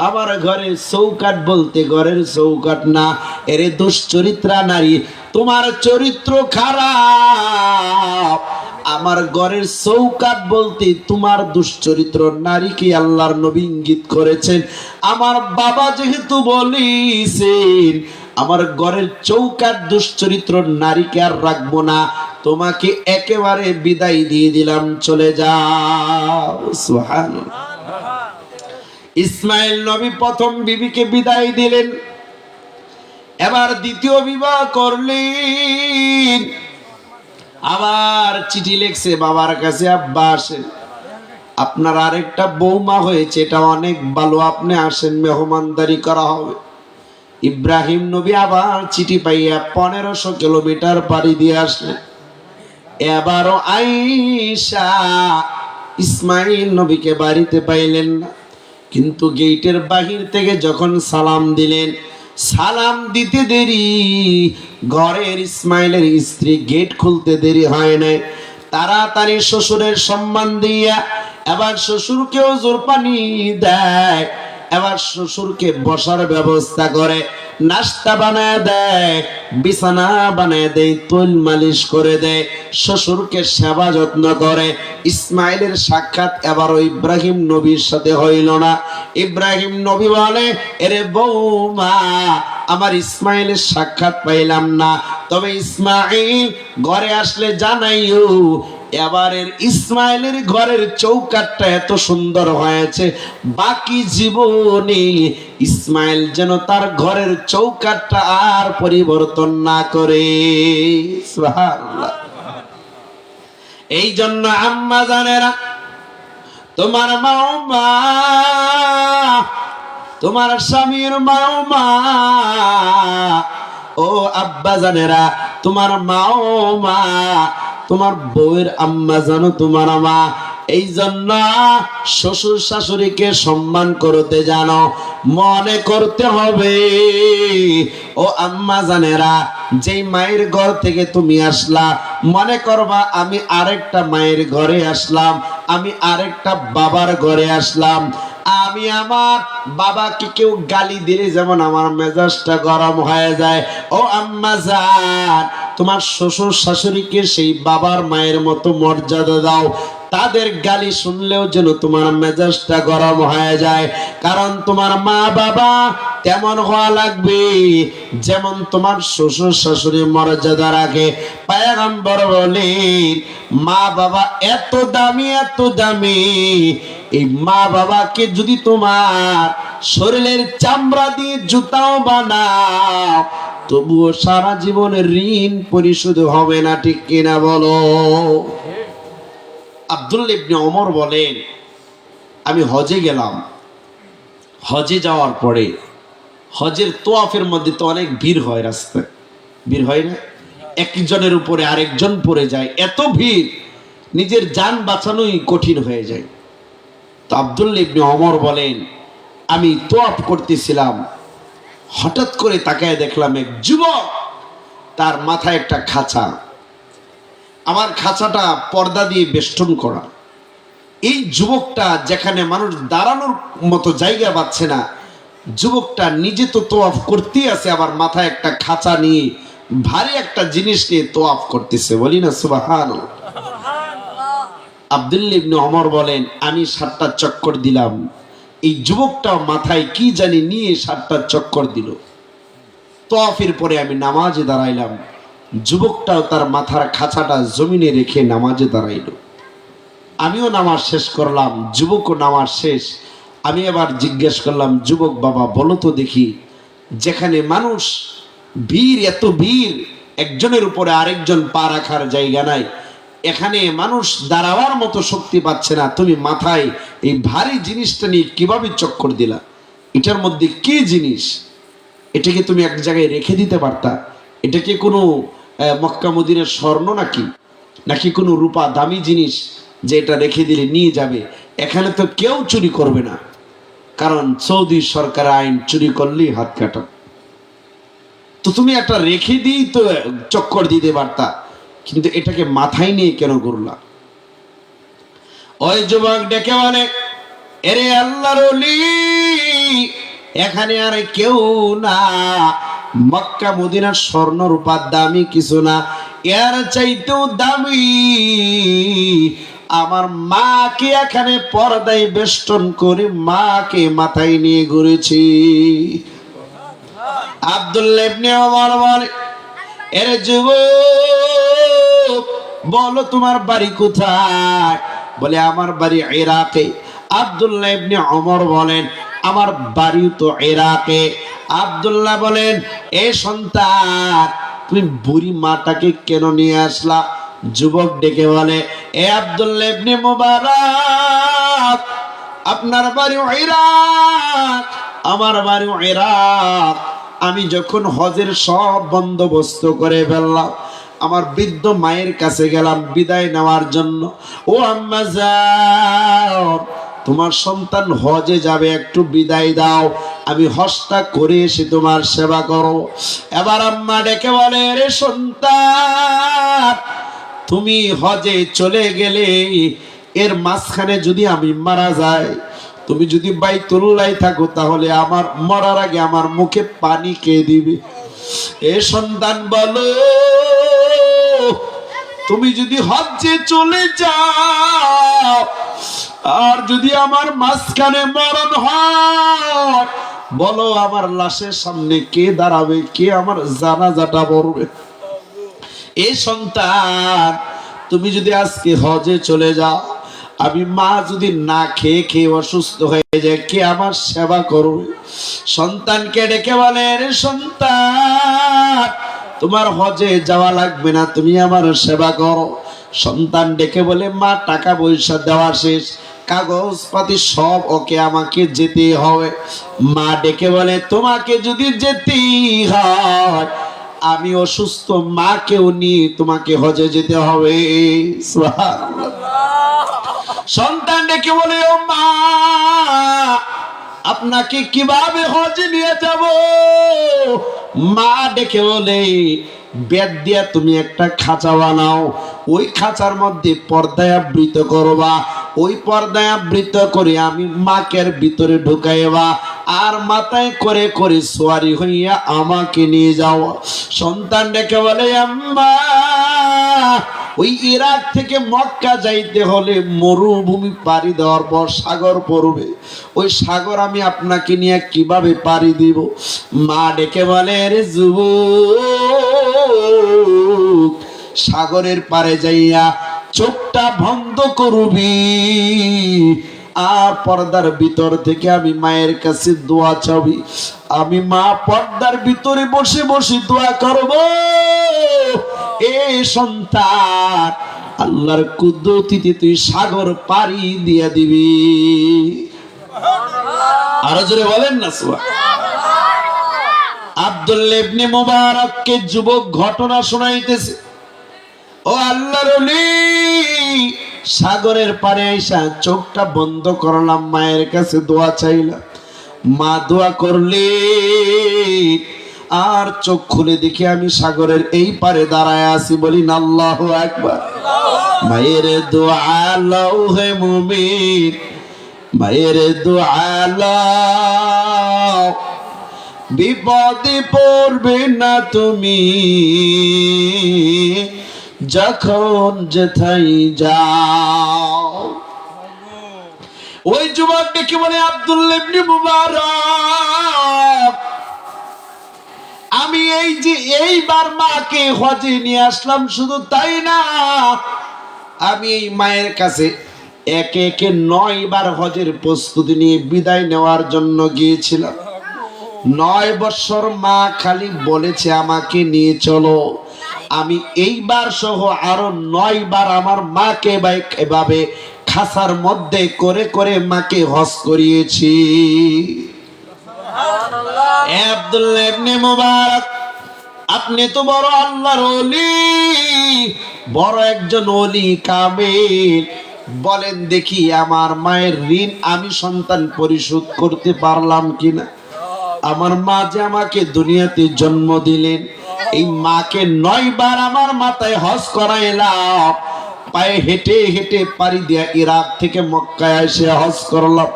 আমার ঘরের চৌকাঠ বলতে ঘরের চৌকাঠ না, এরে দুশ্চরিত্রা নারী, তোমার চরিত্র খারাপ। আমার ঘরের চৌকাঠ বলতে তোমার দুশ্চরিত্র নারীকে আল্লাহর নবী ইঙ্গিত করেছেন। আমার বাবা যেহেতু বলেছেন আমার ঘরের চৌকাঠ দুশ্চরিত্র নারীকে আর রাখবো না, তোমাকে একেবারে বিদায় দিয়ে দিলাম, চলে যাও। সুবহানাল্লাহ। ইসমাইল নবী প্রথম বিবিকে বিদায় দিলেন, এবার দ্বিতীয় বিবাহ করলেন। আবার চিঠি লিখছে বাবার কাছে, আব্বা আসেন, আপনার আরেকটা বৌমা হয়েছে, এটা অনেক ভালো, আপনি আসেন, মেহমানদারি করা হবে। ইব্রাহিম নবী আবার চিঠি পাইয়া 1500 কিলোমিটার পাড়ি দিয়ে আসলেন। এবারও আয়েশা ইসমাইল নবীকে বাড়িতে পাইলেন না, কিন্তু গেটের বাহির থেকে যখন সালাম দিলেন, সালাম দিতে দেরি, ঘরের ইসমাইলের স্ত্রী গেট খুলতে দেরি হয় নাই, তাড়াতাড়ি শ্বশুরের সম্মান দিয়া এবার শ্বশুরকেও জোর পানি দেয়, এবার শ্বশুরকে বসার ব্যবস্থা করে, নাস্তা বানায় দেয়, বিছানা বানায় দেয়, তৈল মালিশ করে দেয়, শ্বশুরকে সেবা যত্ন করে। ইসমাইলের সাক্ষাৎ এবারও ইব্রাহিম নবীর সাথে হইল না। ইব্রাহিম নবী বলে এরে বৌমা, আমার ইসমাইলের সাক্ষাৎ পাইলাম না, তবে ইসমাইল ঘরে আসলে জানাইও এবারের ইসমাইলের ঘরের চৌকাঠটা এত সুন্দর হয়েছে, বাকি জীবনে ইসমাইল যেন তার ঘরের চৌকাঠটা আর পরিবর্তন না করে। সুবহানাল্লাহ। এই জন্য আম্মা জানেরা, তোমার মাও মা, তোমার স্বামীর মাও মা, ও আব্বা জানেরা, তোমার মাও মা, তোমার বউয়ের আম্মা জানো তোমার মা। এই জন্য শ্বশুর শাশুড়িকে সম্মান করতে জানো, মনে করতে হবে ও আম্মা জানেরা, যেই মায়ের ঘর থেকে তুমি আসলা, মনে করবা আমি আরেকটা মায়ের ঘরে আসলাম, আমি আরেকটা বাবার ঘরে আসলাম। আমি আমার বাবাকে কেউ গালি দিলে যেমন আমার মেজাজটা গরম হয়ে যায়, ও আম্মা জান, তোমার শ্বশুর শাশুড়িকে সেই বাবার মায়ের মতো মর্যাদা দাও, তাদের গালি শুনলেও যেন তোমার মেজাজটা গরম হয়ে যায়। কারণ তোমার মা বাবা তেমন হওয়া লাগবে যেমন তোমার শ্বশুর শাশুড়ি মর্যাদা রাখে। পয়গম্বর বলেন, মা বাবা এত দামি, এত দামি, এই মা বাবাকে যদি তোমার শরীরের চামড়া দিয়ে জুতাও বানাও, তবুও সারা জীবনের ঋণ পরিশোধ হবে না, ঠিক কিনা বলো? আব্দুল্লাহ ইবনে ওমর বলেন, আমি হজে গেলাম। হজে যাওয়ার পরে হজের তোয়াফের মধ্যে তো অনেক ভিড় হয়, রাস্তায় ভিড় হয় না? একজনের উপরে আরেকজন পড়ে যায়, এত ভিড়, নিজের জান বাঁচানোই কঠিন হয়ে যায়। তো আব্দুল্লাহ ইবনে ওমর বলেন, আমি তোয়াফ করতেছিলাম, হঠাৎ করে তাকায় দেখলাম এক যুবক, তার মাথায় একটা খাঁচা, আমার খাঁচাটা পর্দা দিয়ে বেষ্টন করা। এই যুবকটা যেখানে মানুষ দাঁড়ানোর মতো জায়গা পাচ্ছে না, যুবকটা নিজে তো তোয়াফ করতেই আছে, আবার মাথায় একটা খাঁচা নিয়ে ভারী একটা জিনিস নিয়ে তোয়াফ করতেছে, বলি না সুবহানাল্লাহ। আব্দুল্লাহ ইবনে ওমর বলেন, আমি 7টা চক্কর দিলাম, এই যুবকটা মাথায় কি জানি নিয়ে 7টা চক্কর দিল। তোয়াফের পরে আমি নামাজে দাঁড়াইলাম, যুবকটাও তার মাথার খাঁচাটা জমিনে রেখে নামাজে দাঁড়াইল। আমিও নামাজ শেষ করলাম, যুবকও নামাজ শেষ। আমি এবার জিজ্ঞেস করলাম, যুবক বাবা বলো তো দেখি, যেখানে মানুষ ভিড়, এত ভিড়, একজনের উপরে আরেকজন পা রাখার জায়গা নাই, এখানে মানুষ দাঁড়াবার মতো শক্তি পাচ্ছে না, তুমি মাথায় এই ভারী জিনিসটা নিয়ে কিভাবে চক্কর দিলা? এটার মধ্যে কি জিনিস? এটাকে তুমি এক জায়গায় রেখে দিতে পারতা। এটা কি কোনো মক্কা মদিনার স্বর্ণ নাকি, নাকি কোনো রূপা দামি জিনিস যে এটা রেখে দিলে নিয়ে যাবে? এখানে তো কেউ চুরি করবে না, কারণ সৌদি সরকার আইন, চুরি করলেই হাত কাটা। তো তুমি একটা রেখে দিই তো চক্কর দিতে পারতা, কিন্তু এটাকে মাথায় নিয়ে কেন করলা? ওই যুবক ডেকে বলে, এরে আল্লাহর ওলি, এখানে আর কেউ না, মক্কা মদিনার স্বর্ণ রূপার দামি কিছু না, এর চাইতেও দামি আমার মাকে এখানে পর্দায় বেষ্টন করে মাকে মাথায় নিয়ে ঘুরেছি। আব্দুল্লাহ ইবনে ওমর বলে, এরে যুবক বলো তোমার বাড়ি কোথায়? বলে আমার বাড়ি ইরাকে। আব্দুল্লাহ ইবনে ওমর বলেন, আমার বাড়ি তো ইরাকে। আব্দুল্লাহ বলেন, এ সন্তান, তুমি বুড়ি মাটাকে কেন নিয়ে আসলা? যুবক ডেকে বলে, এ আব্দুল্লাহ ইবনে মুবারক, আপনার বাড়ি ইরাক, আমার বাড়ি ইরাক। আমি যখন হজের সব বন্দোবস্ত করে ফেললাম, আমার বৃদ্ধ মায়ের কাছে গেলাম বিদায় নেওয়ার জন্য। ও আম্মা যান, তোমার সন্তান হজে যাবে, একটু বিদায় দাও, আমি হজটা করে এসে তোমার সেবা করো। এবার আম্মা ডেকে বলে, রে সন্তান, তুমি হজে চলে গেলে এর মাঝখানে যদি আমি মারা যাই, তুমি যদি বাইতুল্লাহ থাকো, তাহলে আমার মরার আগে আমার মুখে পানি কে দিবে? এ সন্তান বলো, তুমি যদি হজ্জে চলে যাও আর যদি আমার মাঝখানে মরণ হয়, বলো আমার লাশের সামনে কে দাঁড়াবে, কে আমার জানাজাটা পড়বে? এ সন্তান, তুমি যদি আজকে হজে চলে যাও, আমি মা যদি না খেয়ে খেয়ে অসুস্থ হয়ে যায়, কে আমার সেবা করবে? সন্তানকে ডেকে বলে, রে সন্তান, তোমার হজে যাওয়া লাগবে না, তুমি আমার সেবা করো। সন্তান ডেকে বলে, মা টাকা পয়সা দেওয়া শেষ, কাগজপাতি সব ওকে, আমাকে যেতে হবে। মা ডেকে বলে, তোমাকে যদি যেতেই হয়, আমি অসুস্থ মাকেও নিয়ে তোমাকে হজে যেতে হবে। সন্তান ডেকে বলে, ও মা, আপনাকে কিভাবে হজে নিয়ে যাব? মা ডেকে বলে, বেদ দিয়া তুমি একটা খাঁচা বানাও, ওই খাঁচার মধ্যে পর্দায় আবৃত করবা, ওই পর্দায় আবৃত করে আমি মাকের ভিতরে ঢুকাইবা, আর মাথায় করে করে সোয়ারি হইয়া আমাকে নিয়ে যাও। সন্তান ডেকে বলে, আম্মা, ওই ইরাক থেকে মক্কা যাইতে হলে মরুভূমি পাড়ি দেওয়ার পর সাগর পড়বে, ওই সাগর আমি আপনাকে নিয়ে কিভাবে পাড়ি দিব? মা ডেকে বলে, রে যুবক, সাগরের পারে যাইয়া চোখটা বন্ধ করবি, আর পর্দার ভিতর থেকে আমি মায়ের কাছে দোয়া চাবি। আমি মা পর্দার ভিতরে বসে বসে দোয়া করব, এ সন্তান, আল্লাহর কুদরতিতে তুই সাগর পাড়ি দিয়ে দিবি। আরো জোরে বলেন না সুবহানাল্লাহ। আব্দুল্লাহ ইবনে মুবারককে যুবক ঘটনা শোনাইতেছে, ও আল্লাহর ওলি, সাগরের পাড়ে আইসা চোখটা বন্ধ করলাম, মায়ের কাছে দোয়া চাইলাম, মা দোয়া করলে, আর চোখ খুলে দেখি আমি সাগরের এই পারে দাঁড়ায় আছি। বলি না আল্লাহু আকবার। মায়ের দোয়া লও হে মুমিন, মায়ের দোয়া লও, বিপদে পড়বে না তুমি যখন যেথাই যাও। ওই যুবক ডেকে বলে, আব্দুল্লাহ ইবনে মুবারক, আমি এই যে এইবার মাকে হজে নিয়ে আসলাম, শুধু তাই না, আমি এই মায়ের কাছে একে একে 9 বার হজের প্রস্তুতি নিয়ে বিদায় নেওয়ার জন্য গিয়েছিলাম। 9 বছর মা খালি বলেছে আমাকে নিয়ে চলো, আমি এইবার সহ আরো 9 বার আমার মাকে এভাবে খাসার মধ্যে করে করে মাকে হজ করিয়েছি। আব্দুল্লাহ ইবনে মুবারক, আপনি তো বড় আল্লাহর ওলি, বড় একজন ওলি কামেল, বলেন দেখি আমার মায়ের ঋণ আমি সন্তান পরিশোধ করতে পারলাম কিনা? আমার মা যে আমাকে দুনিয়াতে জন্ম দিলেন, এই মাকে 9 বার আমার মাথায় হজ করাইলাম, পায়ে হেঁটে হেঁটে পাড়ি দিয়া ইরাক থেকে মক্কায় এসে হজ করলাম।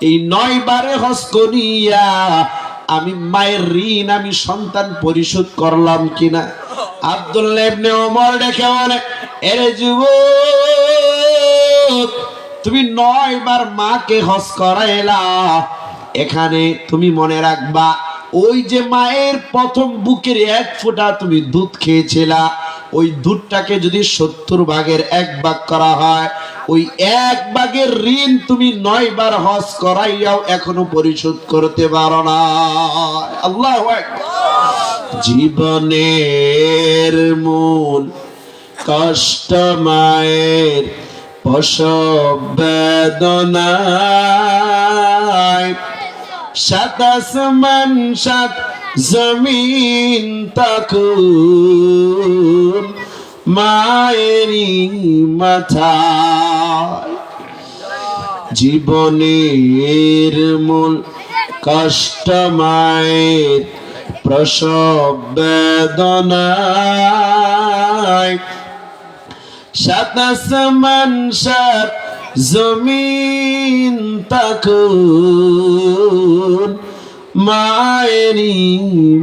এই 9 বারে হজ করিয়া আমি মায়ের ঋণ আমি সন্তান পরিশোধ করলাম কিনা? আব্দুল্লাহ ইবনে ওমর ডেকে বলে, এরে যুবক, তুমি 9 বার মাকে হজ করাইলা, এখানে তুমি মনে রাখবা, ওই যে মায়ের প্রথম বুকের 1 ফোঁটা তুমি দুধ খেয়েছিলা, ওই দুধটাকে যদি 70 ভাগের 1 ভাগ করা হয়, ওই 1 ভাগের ঋণ তুমি 9 বার হজ করাইয়াও এখনো পরিশোধ করতে পারো না। আল্লাহু আকবার। জীবনের মূল কষ্ট মায়ের প্রসব বেদনায়, 7 আসমান 7 জমিন তখন মায়েরই মাথায়। জীবনের মূল কষ্ট মায়ের প্রসব বেদনায়, 7 আসমান 7 জমিন তখন মায়েরই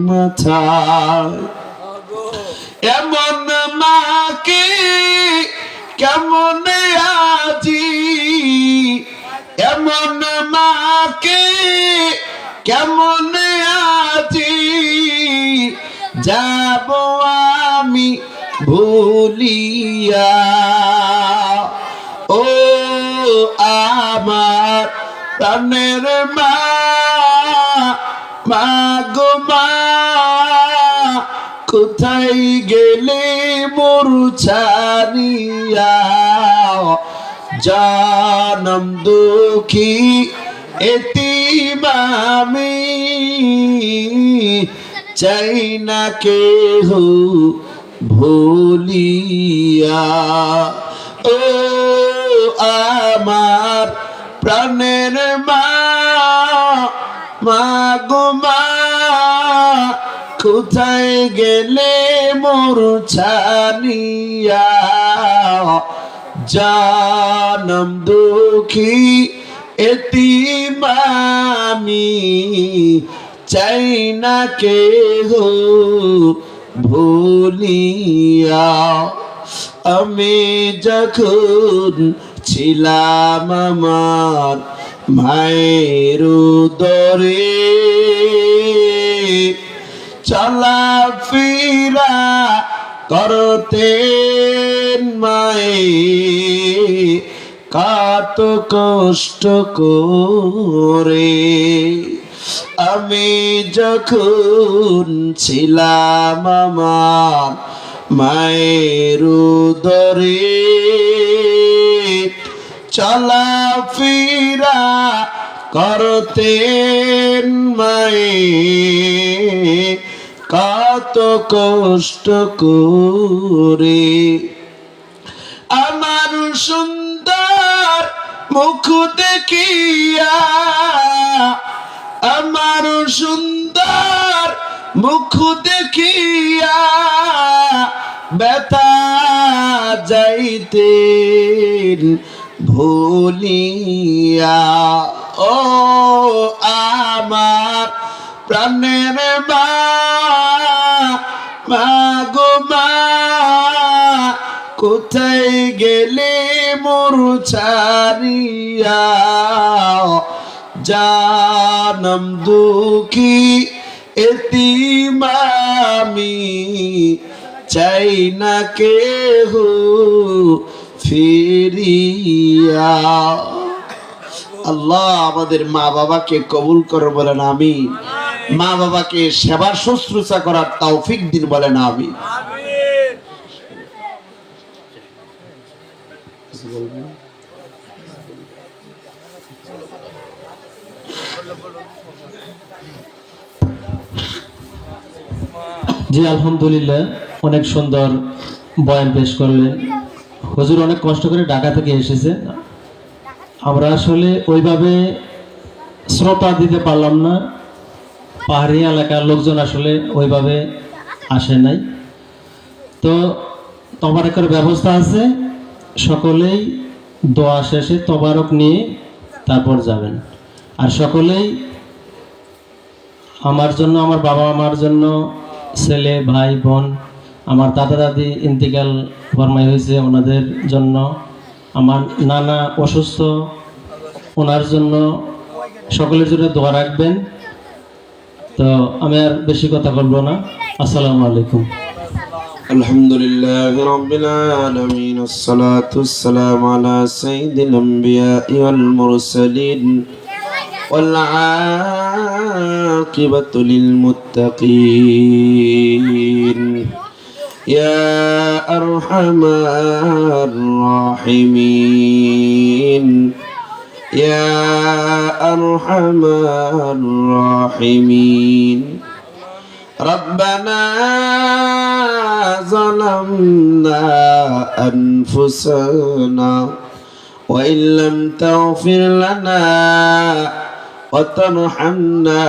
মাথায়। এমন মাকে কেমন আজি, এমন মাকে কেমন আজি যাব আমি ভুলিয়া। ও আমার প্রাণের মা, মা গো মা, কোথায় গেলে মোরু ছাড়িয়া? জানম দুঃখী এতিম আমি, চাই না কেহ ভুলিয়া। ও আমার প্রাণের মা, মা গো মা, কোথায় গেলে মোর ছাড়িয়া? জানম দুঃখী এতিম আমি, চাই না কেহ ভুলিয়া। আমি যখন ছিলাম আমার মায়ের উদরে, চলাফেরা করতেন মায়ে কত কষ্ট করে। আমি যখন ছিলাম আমার মায়ের উদরে, চলাফেরা করতেন মায়ে কত কষ্ট করে। আমার সুন্দর মুখ দেখিয়া, আমার সুন্দর মুখ দেখিয়া ব্যথা যাইতেন ভুলিয়া। ও আমার প্রাণের মা, মা গো মা, কোথায় গেলে মোর ছাড়িয়া? জানম দুঃখী এতিম আমি, চাই না কেহ ফিরিয়া। আল্লাহ আমাদের মা বাবাকে কবুল করে বলেন আমিন। মা বাবাকে সেবা শুশ্রূষা করার তৌফিক দিন বলেন আমিন। জি আলহামদুলিল্লাহ, অনেক সুন্দর বয়ান পেশ করলেন। হুজুর অনেক কষ্ট করে ঢাকা থেকে এসেছে, আমরা আসলে ওইভাবে শ্রোতা দিতে পারলাম না। পাহাড়ি এলাকার লোকজন আসলে ওইভাবে আসে নাই। তো তবারকের ব্যবস্থা আছে, সকলেই দোয়া শেষে তবারক নিয়ে তারপর যাবেন। আর সকলেই আমার জন্য, আমার বাবা মার জন্য, ছেলে ভাই বোন, আমার দাদা দাদি ইন্তিকাল ফরমাই হয়েছে ওনাদের জন্য, আমার নানা অসুস্থ ওনার জন্য, সকলের জন্য দোয়া রাখবেন। তো আমি আর বেশি কথা বলবো না। আসসালামু আলাইকুম। আলহামদুলিল্লাহ রাব্বিল আলামিন, আসসালাতু ওয়াসসালামু আলা সাইয়্যিদিল আমবিয়া ওয়াল মুরসালিন ওয়াল আকিবাতু লিল মুত্তাকিন। ইয়া আরহামার রাহিমিন, ইয়া আরহামার রাহিমিন। ربنا ظلمنا أنفسنا وإن لم تغفر لنا وترحمنا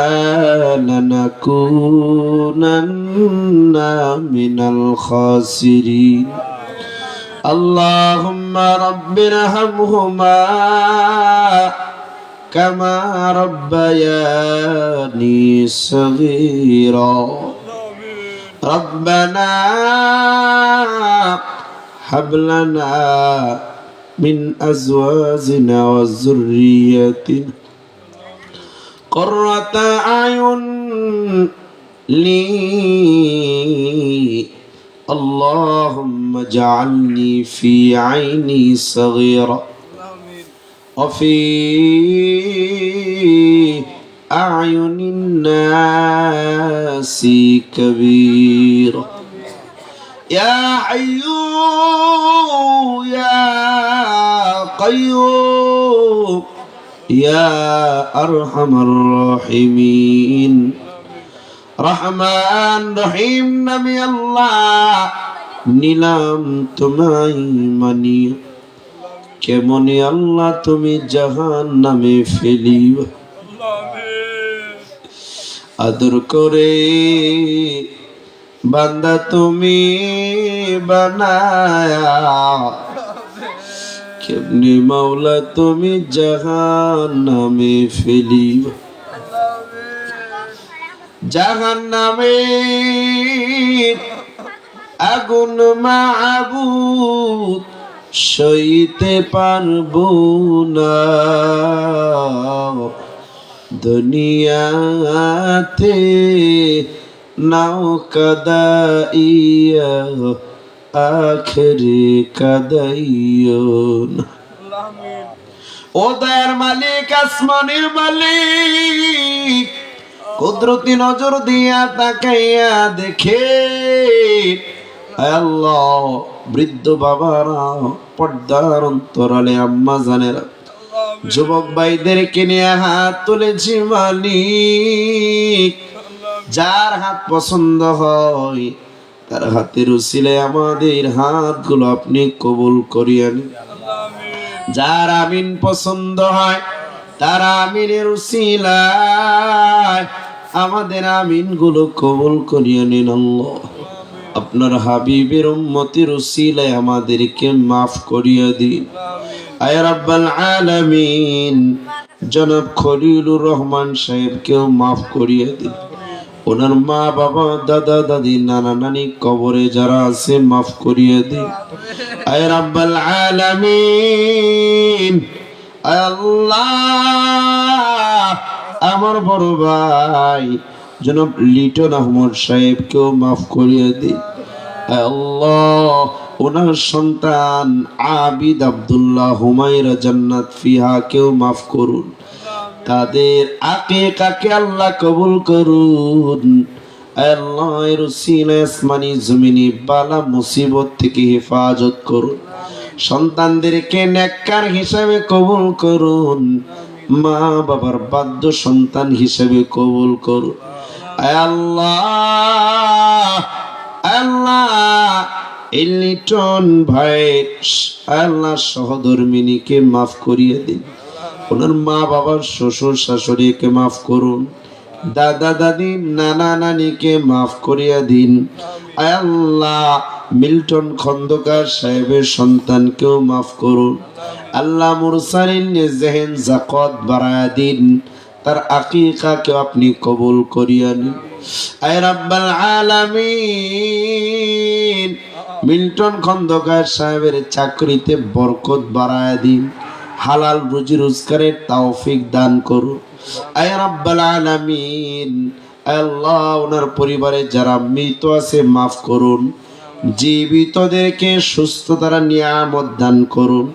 لنكونن من الخاسرين. اللهم رب ارحمهما كما ربياني صغيرا. ربنا هب لنا من أزواجنا وذرياتنا قرة أعين اللهم اجعلني في عيني صغيرة وفي أعين الناس كبيرة يا حي يا قيوم يا أرحم الراحمين রহমান রহিম নামে আল্লাহ নিলাম তোমায় মানিয়া কেমনে আল্লাহ তুমি জাহান নামে ফেলিব আদর করে বান্দা তুমি বানায়া কেমনে মাওলা তুমি জাহান নামে ফেলিব জাহান্নামে আগুন মাবুদ সইতে পারবো না দুনিয়াতে নাও কাদাইয়া আখেরে কাদাইও না ও দয়ার মালিক আসমানের মালিক কুদরতি নজর দিয়া তাকাইয়া দেখে আল্লাহ বৃদ্ধ বাবারা পর্দার অন্তরালে আম্মা জানেরা যুবক ভাইদেরকে নিয়ে হাত তুলেছি মালিক যার হাত পছন্দ হয় তার হাতের উসিলায় আমাদের হাতগুলো আপনি কবুল করিয়া নিন যার আমিন পছন্দ হয় তার আমিনের উসিলায় আমাদের আমিন গুলো কবুল করিয়া নিন আল্লাহ আপনার হাবিবের উম্মতের উসিলায় আমাদেরকে মাফ করিয়া দিন আয় রাব্বাল আলামিন জনাব খলিলুর রহমান সাহেবকেও মাফ করিয়া দিন ওনার মা বাবা দাদা দাদি নানা নানি কবরে যারা আছে মাফ করিয়া দিন আয় রাব্বাল আলামিন আল্লাহ আমার বড় ভাই জনাব লিটন আহমদ সাহেবকেও মাফ করিয়ে দিন আল্লাহ ওনার সন্তান আবিদ আব্দুল্লাহ হুমায়রা জান্নাত ফিহাকেও মাফ করুন তাদের আকিকাকে আল্লাহ কবুল করুন আল্লাহ এর উসিলায় আসমানি জমিনি বালা মুসিবত থেকে হেফাজত করুন সন্তানদেরকে নেককার হিসাবে কবুল করুন মা বাবার বাধ্য সন্তান হিসাবে কবুল করুন আল্লাহ আল্লাহ লিটন ভাই আল্লাহ সহধর্মিনীকে মাফ করিয়ে দিন ওনার মা বাবার শ্বশুর শাশুড়িকে মাফ করুন দাদা দাদি নানা নানিকে মাফ করিয়া দিন আল্লাহ মিল্টন খন্দকার সাহেবের সন্তানকেও মাফ করুন আল্লাহ মুরসালিন জেহেন জাকাত বাড়ায়া দিন তার আকিকাকে আপনি কবুল করিয়া নিন আয় রাব্বাল আলামিন মিল্টন খন্দকার সাহেবের চাকরিতে বরকত বাড়ায়া দিন হালাল রুজি রোজগারের তৌফিক দান করুন আয় রাব্বাল আলামিন আল্লাহ ওনার পরিবারে যারা মৃত আছে মাফ করুন জীবিতদেরকে সুস্থতার নিয়ামত দান করুন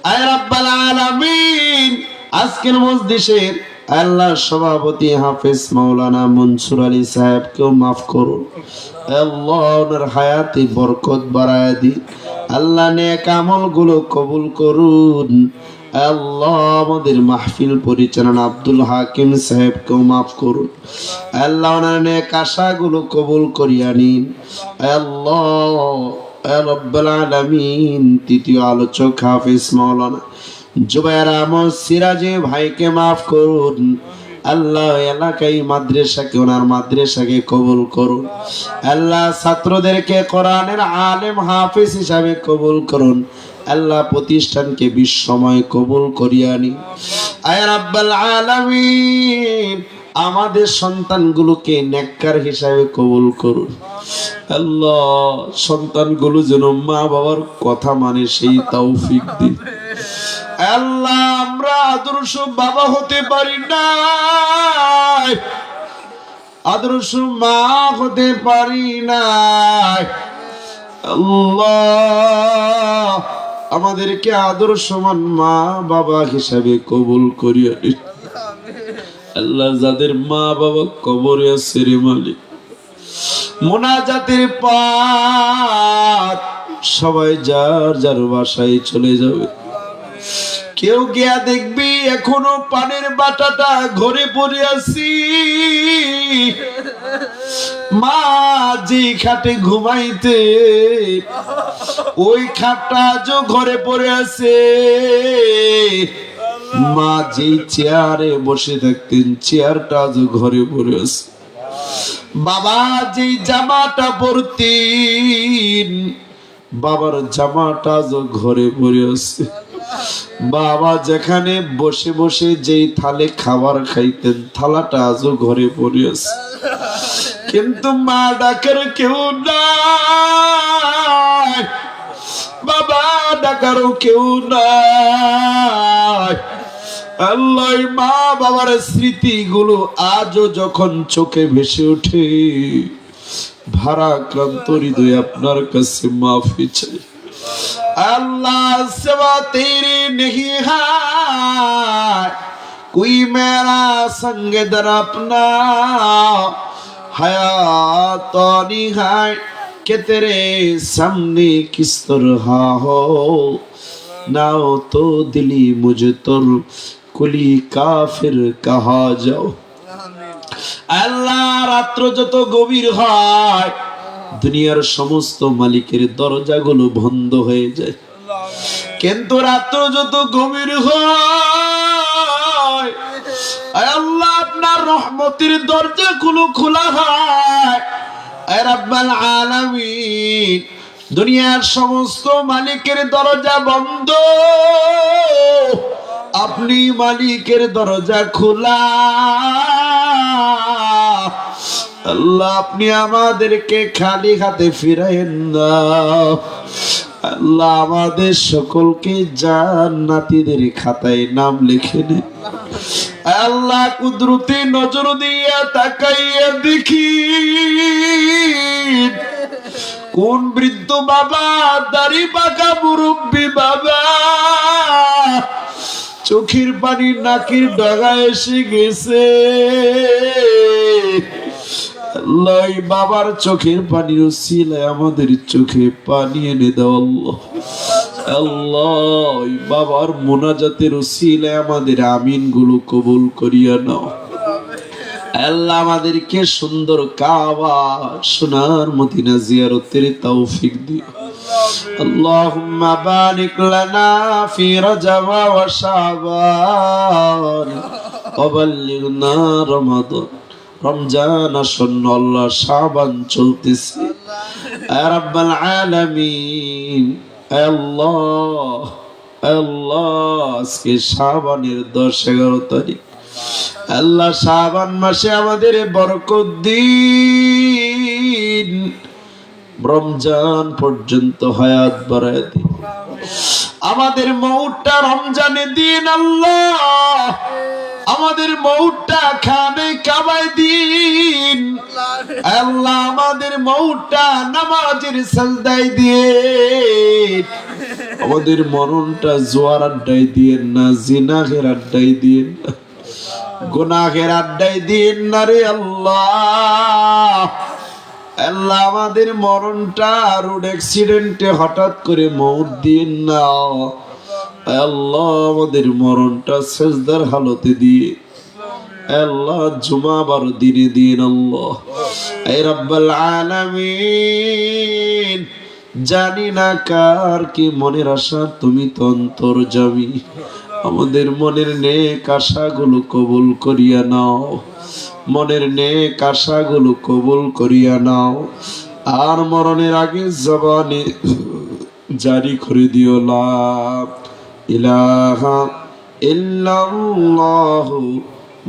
আয় রাব্বাল আলামিন আজকের মজলিসের আল্লাহ সভাপতি হাফেজ মাওলানা মনসুর আলী সাহেবকেও মাফ করুন আল্লাহ ওনার হায়াতে বরকত বাড়ায় দিন আল্লাহ নেক আমলগুলো কবুল করুন আল্লাহ আমাদের মাহফিল পরিচালনা আব্দুল হাকিম সাহেবকেও মাফ করুন আল্লাহ ওনার নেক আশাগুলো কবুল করিয়া নিন আল্লাহ রাব্বুল আলামিন তৃতীয় আলোচক হাফেজ মাওলানা জুবায়ের আহমদ সিরাজে ভাইকে মাফ করুন আল্লাহ এলাকায় মাদ্রাসাকে ওনার মাদ্রাসাকে কবুল করুন আল্লাহ ছাত্রদেরকে কোরআনের আলেম হাফেজ হিসাবে কবুল করুন আল্লাহ প্রতিষ্ঠানকে বিশ্বময় কবুল করিয়া নিন আয় রাব্বাল আলামিন আমাদের সন্তানগুলোকে নেককার হিসাবে কবুল করুন আল্লাহ সন্তানগুলো যেন মা বাবার কথা মানে সেই তৌফিক দিন আল্লাহ আমরা আদর্শ বাবা হতে পারি না আদর্শ মা হতে পারি না আল্লাহ আমাদেরকে আদর্শমান মা বাবা হিসাবে কবুল করিয়া নিন। আল্লাহ যাদের মা বাবা কবরে আছে রে মালিক, মোনাজাতের পর সবাই যার যার বাসায় চলে যাবে। কেউ গিয়া দেখবি এখনো পানের বাটাটা ঘরে পড়ে আছি, মা যে খাটে ঘুমাইতে ওই খাটটা আজও ঘরে পড়ে আছে, মা যে চেয়ারে বসে থাকতেন চেয়ারটা আজও ঘরে পড়ে আছে, বাবা যে জামাটা পরতেন বাবার জামাটা আজও ঘরে পড়ে আছে, বাবা যেখানে বসে বসে যেই থালে খাবার খাইতেন থালাটা আজও ঘরে পড়ে আছে। কিন্তু মা ডাকার কেউ নাই, বাবা ডাকারও কেউ নাই। আল্লাহ মা বাবার স্মৃতিগুলো আজও যখন চোখে ভেসে ওঠে, ভারাক্রান্ত হৃদয় আপনার কাছে মাফি চাই। अल्लाह सिवा तेरे नहीं है कोई मेरा संग दर अपना, हयात तो नहीं है कि तेरे सामने किस तरह हो, ना हो तो दिली मुझे तुर कुली काफिर कहा जाओ। अल्लाह रात्रो যত গভীর হয় দুনিয়ার সমস্ত মালিকের দরজাগুলো বন্ধ হয়ে যায়, কিন্তু রাত্র যত গভীর হয় আল্লাহ আপনার রহমতের দরজাগুলো খোলা হয়। রাব্বাল আলামিন দুনিয়ার সমস্ত মালিকের দরজা বন্ধ, আপনি মালিকের দরজা খোলা। আল্লাহ আপনি আমাদেরকে খালি হাতে ফিরায়েন না, আল্লাহ আমাদের সকলকে জান্নাতীদের খাতায় নাম লিখে নেন। আল্লাহ কুদরতি নজর দিয়ে তাকাইয়া দেখি কোন বৃদ্ধ বাবা, দাড়ি পাকা মুরব্বী বাবা চোখের পানি নাকের ডগা এসে গেছে। আল্লাহ বাবার চোখের পানির উসিলায় আমাদের চোখে পানি এনে দাও আল্লাহ। আল্লাহ বাবার মোনাজাতের উসিলায় আমাদের আমিন গুলো কবুল করিয়া নাও। আল্লাহ আমাদেরকে সুন্দর কাবা সোনার মদিনা জিয়ারতের তৌফিক দিও। আল্লাহুম্মা বারিক লানা ফি রজব ওয়া শাবান ওয়া বাল্লিগনা রমাদান। রমজান আসন্ন আল্লাহ, শাবান চলতেছে, ইয়া রাব্বাল আলামিন। আল্লাহ আল্লাহ আজকে শাবানের 10-11 তারিখ, আল্লাহ শাবান মাসে আমাদের বরকত দিন, রমজান পর্যন্ত হায়াত বাড়ায় দিন, আমাদের মউতটা রমজানে দিন আল্লাহ, আমাদের মউতটা খানে কাবায় দিন আল্লাহ, আমাদের মউতটা নামাজের সাজদায় দিন, আমাদের মরণটা জোয়ার আড্ডায় দিয়েন না, জিনাহের আড্ডায় দিয়েন না, গুনাহের আড্ডায় দিয়েন না রে আল্লাহ। আল্লাহ আমাদের মরণটা রোড অ্যাক্সিডেন্টে হঠাৎ করে মউত দিন না আল্লাহ, আমাদের মরণটা সেজদার হালতে দিয়ে আল্লাহ জুমা বার দিনে দিন আল্লাহ। এ রাব্বাল আলামিন জানি না কার কি মনের আশা, তুমি তো অন্তর্যামী, আমাদের মনের নেক আশাগুলো কবুল করিয়া নাও, মনের নেক আশাগুলো কবুল করিয়া নাও, আর মরণের আগে জবানে জারি করে দিও লা ইলাহা ইল্লাল্লাহু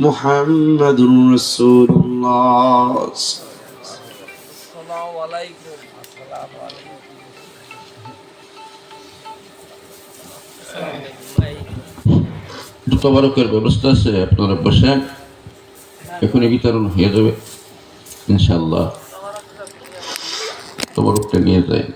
মুহাম্মাদুর রাসূলুল্লাহ। আসসালামু আলাইকুম। তবারকের ব্যবস্থা আছে, আপনারা বসেন, এখনই বিতরণ হয়ে যাবে ইনশাআল্লাহ। তবারকটা নিয়ে যায়।